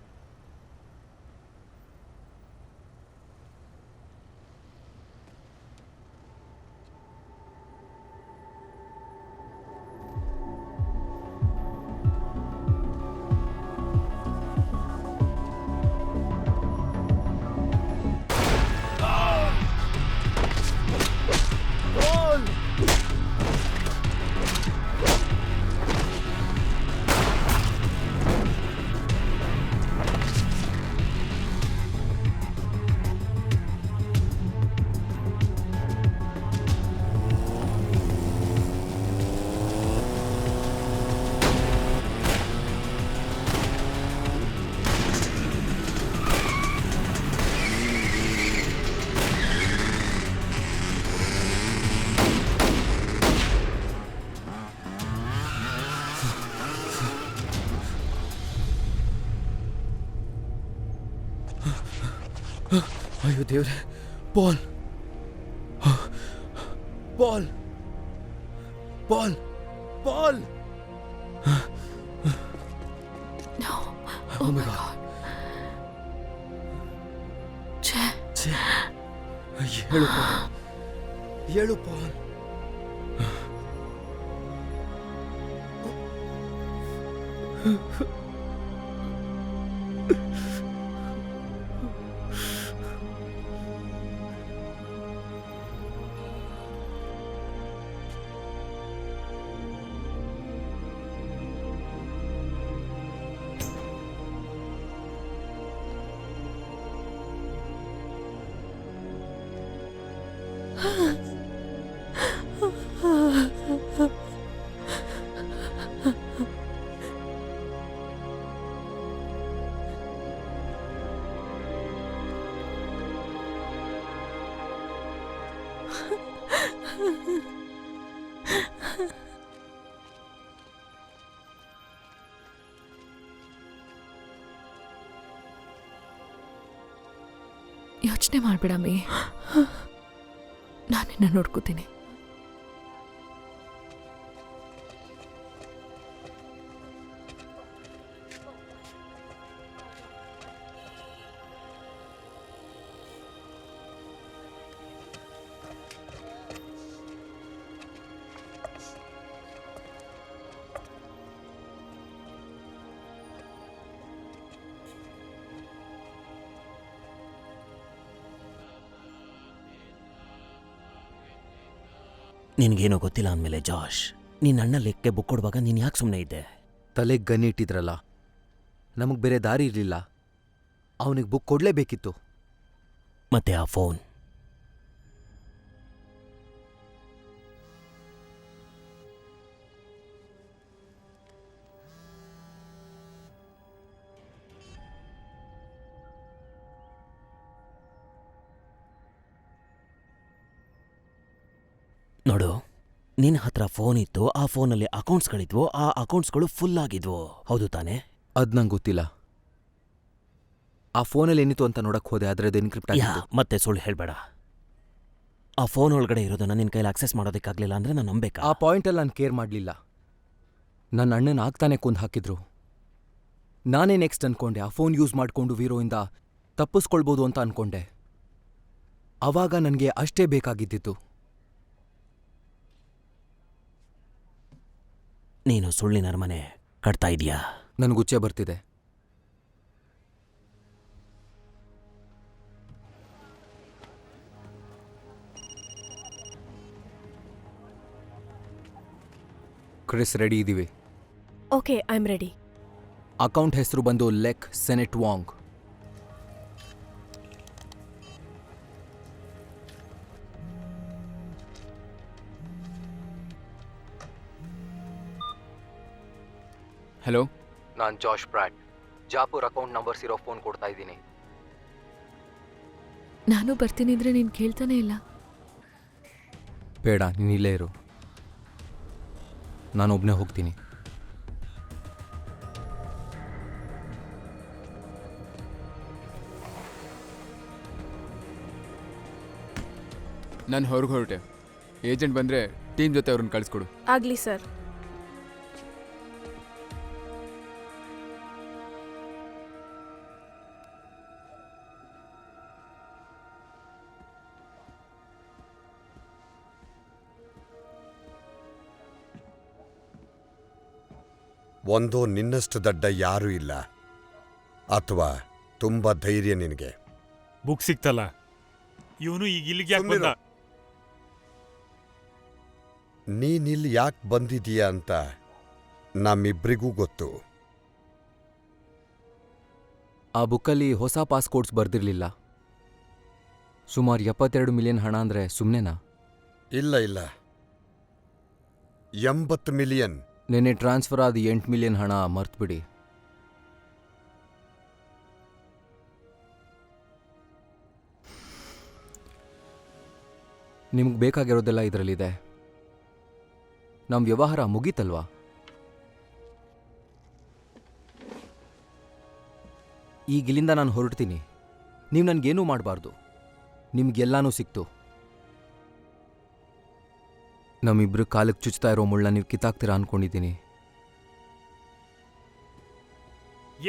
ಅಯ್ಯೋ ದೇವ್ರೆ, Pal Pal Pal Pal. Oh my God. ಹೇಳು ಪಾಲ್, ಹೇಳು ಪಾಲ್. ಯೋಚನೆ ಮಾಡ್ಬೇಡ ಮೇ, ನಾನು ನಿನ್ನ ನೋಡ್ಕೋತೀನಿ. ನಿನಗೇನೋ ಗೊತ್ತಿಲ್ಲ ಅಂದಮೇಲೆ ಜಾಶ್, ನಿನ್ನ ಅಣ್ಣ ಲೆಕ್ಕೆ ಬುಕ್ ಕೊಡುವಾಗ ನೀನು ಯಾಕೆ ಸುಮ್ಮನೆ ಇದ್ದೆ? ತಲೆಗೆ ಗನ್ನಿಟ್ಟಿದ್ರಲ್ಲ, ನಮಗೆ ಬೇರೆ ದಾರಿ ಇರಲಿಲ್ಲ. ಅವನಿಗೆ ಬುಕ್ ಕೊಡಲೇಬೇಕಿತ್ತು. ಮತ್ತೆ ಆ ಫೋನ್? ನೋಡು, ನಿನ್ನ ಹತ್ರ ಫೋನ್ ಇತ್ತು, ಆ ಫೋನಲ್ಲಿ ಅಕೌಂಟ್ಸ್ಗಳಿದ್ವು, ಆ ಅಕೌಂಟ್ಸ್ಗಳು ಫುಲ್ ಆಗಿದ್ವು, ಹೌದು ತಾನೇ? ಅದು ನಂಗೆ ಗೊತ್ತಿಲ್ಲ. ಆ ಫೋನಲ್ಲಿ ಏನಿತ್ತು ಅಂತ ನೋಡಕ್ ಹೋದೆ, ಆದರೆ ಅದು ಎನ್ಕ್ರಿಪ್ಟ್ ಆಗಿತ್ತು. ಮತ್ತೆ ಸುಳ್ಳು ಹೇಳಬೇಡ. ಆ ಫೋನ್ ಒಳಗಡೆ ಇರೋದನ್ನ ನಿನ್ನ ಕೈಲಿ ಆಕ್ಸೆಸ್ ಮಾಡೋದಕ್ಕಾಗಲಿಲ್ಲ ಅಂದರೆ ನಾನು ನಂಬೇಕಾ? ಆ ಪಾಯಿಂಟಲ್ಲಿ ನಾನು ಕೇರ್ ಮಾಡಲಿಲ್ಲ. ನನ್ನ ಅಣ್ಣನ ಆಗ್ತಾನೆ ಕೊಂದು ಹಾಕಿದ್ರು. ನಾನೇ ನೆಕ್ಸ್ಟ್ ಅನ್ಕೊಂಡೆ ಆ ಫೋನ್ ಯೂಸ್ ಮಾಡಿಕೊಂಡು ವೀರೋಯಿಂದ ತಪ್ಪಿಸ್ಕೊಳ್ಬೋದು ಅಂತ ಅನ್ಕೊಂಡೆ. ಆವಾಗ ನನಗೆ ಅಷ್ಟೇ ಬೇಕಾಗಿದ್ದಿತ್ತು. ನೀನು ಸುಳ್ಳಿನ ಅರಮನೆ ಕಟ್ತಾ ಇದೀಯಾ? ನನಗುಚ್ಚೆ ಬರ್ತಿದೆ. ಕ್ರಿಸ್, ರೆಡಿ ಇದ್ದೀವಿ. Okay, I am ready. Account ಹೆಸರು ಬಂದು ಲೆಕ್ ಸೆನೆಟ್ ವಾಂಗ್. ಹಲೋ, ನಾನು ಜಾಶ್ ಬ್ರಾಟ್. ಜಾಪುರ್ ಅಕೌಂಟ್ ನಂಬರ್ಸ್ ಇರೋ ಫೋನ್ ಕೊಡ್ತಾ ಇದ್ದೀನಿ. ನಾನು ಬರ್ತೀನಿ ಅಂದ್ರೆ ನೀನು ಕೇಳ್ತಾನೆ ಇಲ್ಲ. ಬೇಡ, ನೀನು ಇಲ್ಲೇ ಇರು. ನಾನೊಬ್ಬನೇ ಹೋಗ್ತೀನಿ. ನಾನು ಹೊರಗೆ ಹೊರಟೆ. ಏಜೆಂಟ್ ಬಂದರೆ ಟೀಮ್ ಜೊತೆ ಅವ್ರನ್ನ ಕಳಿಸ್ಕೊಡು. ಆಗ್ಲಿ ಸರ್. ಒಂದೋ ನಿನ್ನಷ್ಟು ದಡ್ಡ ಯಾರೂ ಇಲ್ಲ, ಅಥವಾ ತುಂಬ ಧೈರ್ಯ ನಿನಗೆ. ಬುಕ್ ಸಿಕ್ತಲ್ಲ, ಇವನು ಈಗ ಇಲ್ಲಿಗೆ ಯಾಕೆ ಬಂದ? ನೀನಿಲ್ಲಿ ಯಾಕೆ ಬಂದಿದೀಯ ಅಂತ ನಮ್ಮಿಬ್ರಿಗೂ ಗೊತ್ತು. ಆ ಬುಕ್ಕಲ್ಲಿ ಹೊಸ ಪಾಸ್ಕೋರ್ಟ್ಸ್ ಬರ್ದಿರಲಿಲ್ಲ. ಸುಮಾರು 72 ಮಿಲಿಯನ್ ಹಣ ಅಂದರೆ ಸುಮ್ಮನೆನಾ? ಇಲ್ಲ ಇಲ್ಲ, 80 ಮಿಲಿಯನ್. ನೆನ್ನೆ ಟ್ರಾನ್ಸ್ಫರ್ ಆದ 8 ಮಿಲಿಯನ್ ಹಣ ಮರ್ತ್ಬಿಡಿ. ನಿಮ್ಗೆ ಬೇಕಾಗಿರೋದೆಲ್ಲ ಇದರಲ್ಲಿದೆ. ನಮ್ಮ ವ್ಯವಹಾರ ಮುಗೀತಲ್ವಾ? ಈಗ ಇಲ್ಲಿಂದ ನಾನು ಹೊರಡ್ತೀನಿ. ನೀವು ನನಗೇನೂ ಮಾಡಬಾರ್ದು. ನಿಮ್ಗೆಲ್ಲಾನೂ ಸಿಕ್ತು. ನಮ್ಮಿಬ್ರು ಕಾಲಕ್ಕೆ ಚುಚ್ತಾ ಇರೋ ಮುಳ್ಳ ನೀವು ಕಿತ್ತಾಕ್ತೀರಾ ಅನ್ಕೊಂಡಿದ್ದೀನಿ.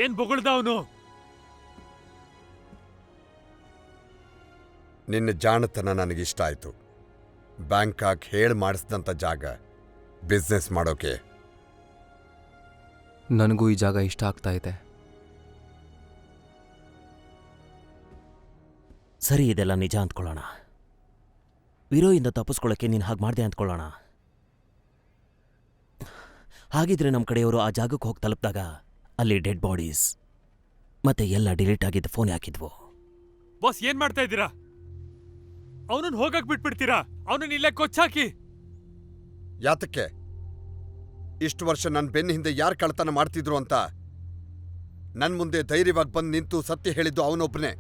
ಏನ್ ಬೊಗಳ್ದ ಅವನು? ನಿನ್ನ ಜಾಣತನ ನನಗಿಷ್ಟ ಆಯ್ತು. ಬ್ಯಾಂಕಾಕ್ ಹೇಳಿ ಮಾಡಿಸಿದಂಥ ಜಾಗ ಬಿಸ್ನೆಸ್ ಮಾಡೋಕೆ. ನನಗೂ ಈ ಜಾಗ ಇಷ್ಟ ಆಗ್ತಾ ಇದೆ. ಸರಿ, ಇದೆಲ್ಲ ನಿಜ ಅಂದ್ಕೊಳ್ಳೋಣ. ವಿರೋಯಿಂದ ತಪ್ಪಿಸ್ಕೊಳ್ಳೋಕ್ಕೆ ನೀನು ಹಾಗೆ ಮಾಡಿದೆ ಅಂದ್ಕೊಳ್ಳೋಣ. ಹಾಗಿದ್ರೆ ನಮ್ಮ ಕಡೆಯವರು ಆ ಜಾಗಕ್ಕೆ ಹೋಗಿ ತಲುಪಿದಾಗ ಅಲ್ಲಿ ಡೆಡ್ ಬಾಡೀಸ್ ಮತ್ತೆ ಎಲ್ಲ ಡಿಲೀಟ್ ಆಗಿದ್ದ ಫೋನ್ ಹಾಕಿದ್ವು. ಬಾಸ್, ಏನ್ ಮಾಡ್ತಾ ಇದ್ದೀರಾ? ಅವನನ್ನ ಹೋಗಕ್ ಬಿಟ್ಬಿಡ್ತೀರಾ? ಅವನನ್ನ ಇಲ್ಲೇ ಕೊಚ್ಚಾಕಿ. ಯಾತಕ್ಕೆ? ಇಷ್ಟು ವರ್ಷ ನನ್ನ ಬೆನ್ನ ಹಿಂದೆ ಯಾರು ಕಳ್ತನ ಮಾಡ್ತಿದ್ರು ಅಂತ ನನ್ನ ಮುಂದೆ ಧೈರ್ಯವಾಗಿ ಬಂದು ನಿಂತು ಸತ್ಯ ಹೇಳಿದ್ದು ಅವನೊಬ್ಬನೇ.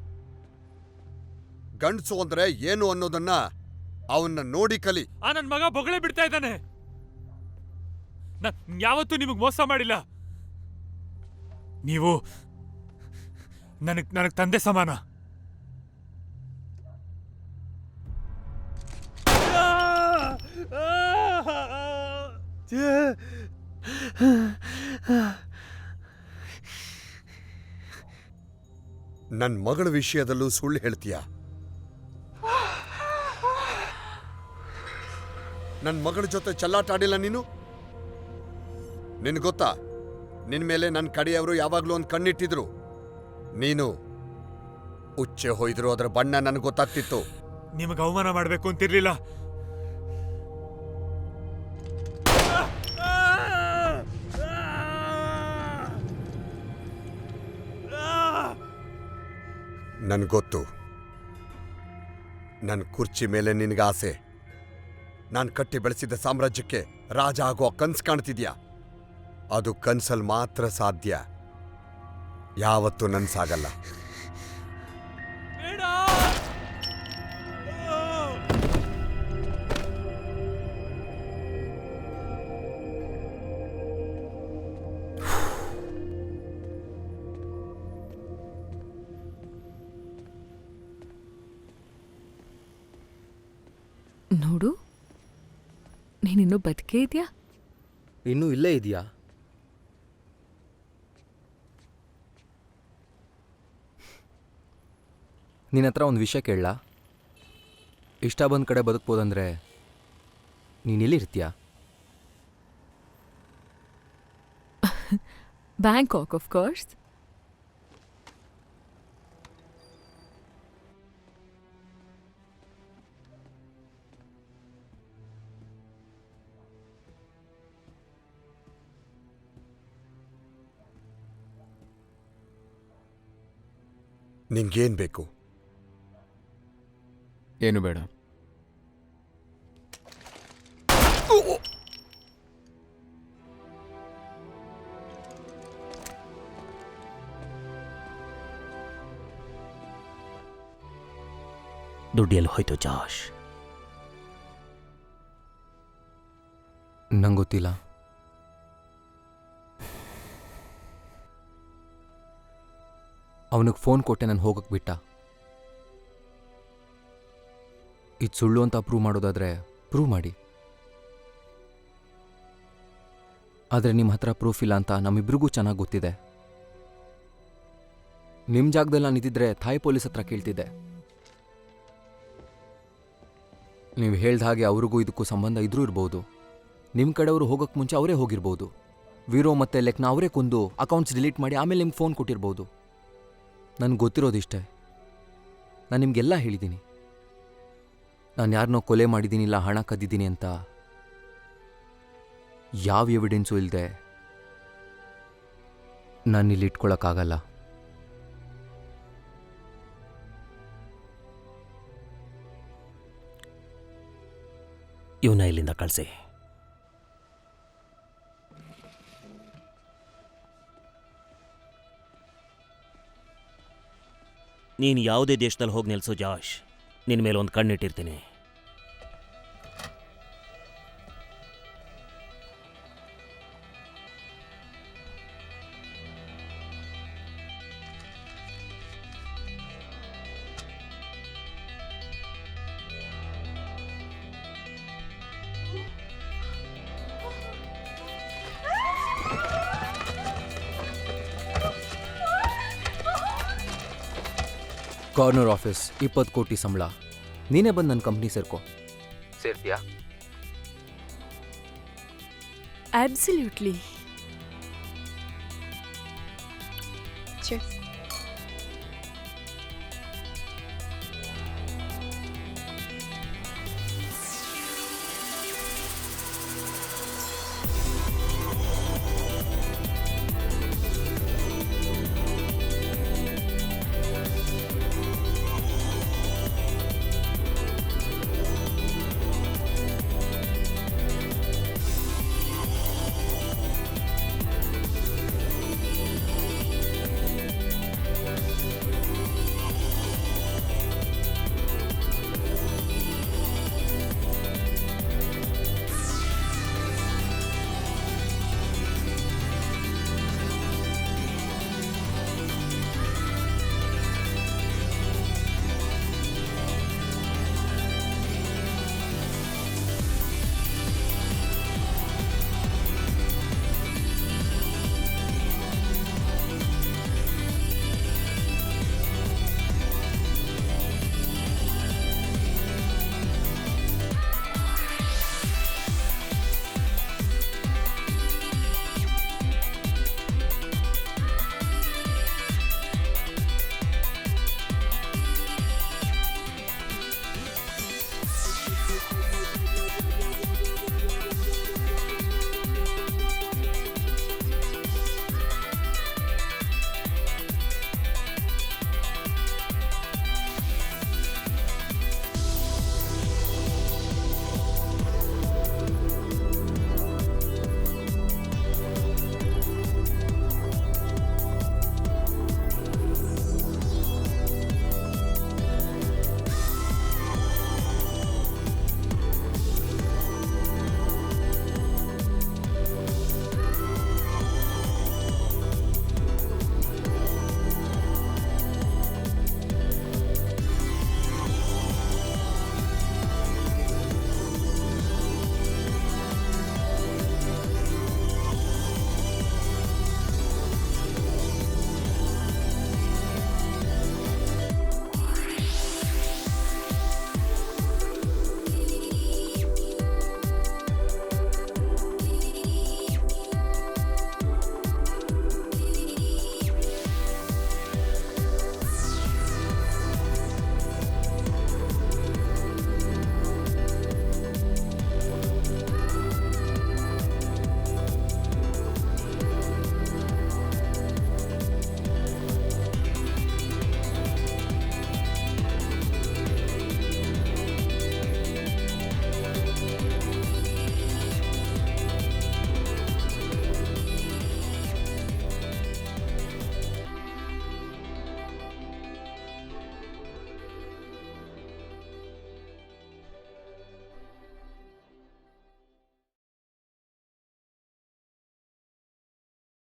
ಗಂಡಸು ಅಂದ್ರೆ ಏನು ಅನ್ನೋದನ್ನ ಅವನ್ನ ನೋಡಿ ಕಲಿ. ಆ ನನ್ನ ಮಗ ಬೊಗಳೆ ಬಿಡ್ತಾ ಇದ್ದಾನೆ. ಯಾವತ್ತೂ ನಿಮಗ್ ಮೋಸ ಮಾಡಿಲ್ಲ. ನೀವು ನನಗ್ ತಂದೆ ಸಮಾನ. ನನ್ನ ಮಗಳ ವಿಷಯದಲ್ಲೂ ಸುಳ್ಳು ಹೇಳ್ತೀಯ? ನನ್ನ ಮಗಳ ಜೊತೆ ಚಲ್ಲಾಟ ಆಡಿಲ್ಲ ನೀನು? ನಿನ್ ಗೊತ್ತಾ, ನಿನ್ ಮೇಲೆ ನನ್ನ ಕಡೆಯವರು ಯಾವಾಗ್ಲೂ ಒಂದು ಕಣ್ಣಿಟ್ಟಿದ್ರು. ನೀನು ಉಚ್ಚೆ ಹೊಯ್ದ್ರು, ಅದರ ಬಣ್ಣ ನನಗೆ ಗೊತ್ತಾಗ್ತಿತ್ತು. ನಿಮಗೆ ಅವಮಾನ ಮಾಡಬೇಕು ಅಂತಿರ್ಲಿಲ್ಲ. ನನ್ಗೊತ್ತು, ನನ್ನ ಕುರ್ಚಿ ಮೇಲೆ ನಿನಗೆ ಆಸೆ. ನಾನು ಕಟ್ಟಿ ಬೆಳೆಸಿದ ಸಾಮ್ರಾಜ್ಯಕ್ಕೆ ರಾಜ ಆಗೋ ಕನ್ಸು ಕಾಣ್ತಿದ್ಯಾ? ಅದು ಕನ್ಸಲ್ಲಿ ಮಾತ್ರ ಸಾಧ್ಯ, ಯಾವತ್ತೂ ನನ್ಸಾಗಲ್ಲ. ನೋಡು, ನೀನಿನ್ನೂ ಬದುಕೇ ಇದೆಯಾ? ಇನ್ನೂ ಇಲ್ಲೇ ಇದೆಯಾ? ನಿನ್ನ ಹತ್ರ ಒಂದು ವಿಷಯ ಕೇಳಲಾ? ಇಷ್ಟ ಬಂದ ಕಡೆ ಬದುಕ್ಬೋದಂದ್ರೆ ನೀನೆಲ್ಲಿರ್ತೀಯ? Bangkok, of course. ನಿಂಗೇನ್ ಬೇಕು? ಏನು ಬೇಡ. ದುಡ್ಡು ಎಲ್ಲಿ ಹೋಯ್ತು ಜಾಶ್? ನಂಗೆ ಗೊತ್ತಿಲ್ಲ. ಅವನಿಗೆ ಫೋನ್ ಕೊಟ್ಟೆ ನಾನು ಹೋಗಕ್ಕೆ ಬಿಟ್ಟ. ಇದು ಸುಳ್ಳು ಅಂತ ಪ್ರೂವ್ ಮಾಡೋದಾದ್ರೆ ಪ್ರೂವ್ ಮಾಡಿ. ಆದರೆ ನಿಮ್ಮ ಹತ್ರ ಪ್ರೂಫ್ ಇಲ್ಲ ಅಂತ ನಮ್ಮಿಬ್ರಿಗೂ ಚೆನ್ನಾಗಿ ಗೊತ್ತಿದೆ. ನಿಮ್ಮ ಜಾಗದಲ್ಲಿ ನಾನು ಇದ್ದಿದ್ರೆ ಥಾಯ್ ಪೊಲೀಸ್ ಹತ್ರ ಕೇಳ್ತಿದ್ದೆ. ನೀವು ಹೇಳ್ದ ಹಾಗೆ ಅವ್ರಿಗೂ ಇದಕ್ಕೂ ಸಂಬಂಧ ಇದ್ರೂ ಇರ್ಬೋದು. ನಿಮ್ಮ ಕಡೆಯವರು ಹೋಗೋಕ್ಕೆ ಮುಂಚೆ ಅವರೇ ಹೋಗಿರ್ಬೋದು. ವೀರೋ ಮತ್ತು ಲೆಕ್ನ ಅವರೇ ಕೊಂದು ಅಕೌಂಟ್ಸ್ ಡಿಲೀಟ್ ಮಾಡಿ ಆಮೇಲೆ ನಿಮ್ಗೆ ಫೋನ್ ಕೊಟ್ಟಿರ್ಬೋದು. ನನಗೆ ಗೊತ್ತಿರೋದಿಷ್ಟೇ. ನಾನು ನಿಮಗೆಲ್ಲ ಹೇಳಿದ್ದೀನಿ. ನಾನು ಯಾರನ್ನೋ ಕೊಲೆ ಮಾಡಿದ್ದೀನಿ, ಇಲ್ಲ ಹಣ ಕದ್ದಿದ್ದೀನಿ ಅಂತ ಯಾವ ಎವಿಡೆನ್ಸು ಇಲ್ಲದೆ ನಾನಿಲ್ಲಿ ಇಟ್ಕೊಳ್ಳೋಕ್ಕಾಗಲ್ಲ. ಇವನ್ನ ಇಲ್ಲಿಂದ ಕಳಿಸಿ. ನೀನು ಯಾವುದೇ ದೇಶದಲ್ಲಿ ಹೋಗಿ ನಿಲ್ಸು ಜಾಶ್, ನಿನ್ನ ಮೇಲೆ ಒಂದು ಕಣ್ಣಿಟ್ಟಿರ್ತೀನಿ. ಕಾರ್ನರ್ ಆಫೀಸ್, 20 ಕೋಟಿ ಸಂಬಳ. ನೀನೇ ಬಂದು ನನ್ನ ಕಂಪ್ನಿ ಸೇರ್ಕೋ. ಸೇರ್ತೀಯಾ? Absolutely. Cheers.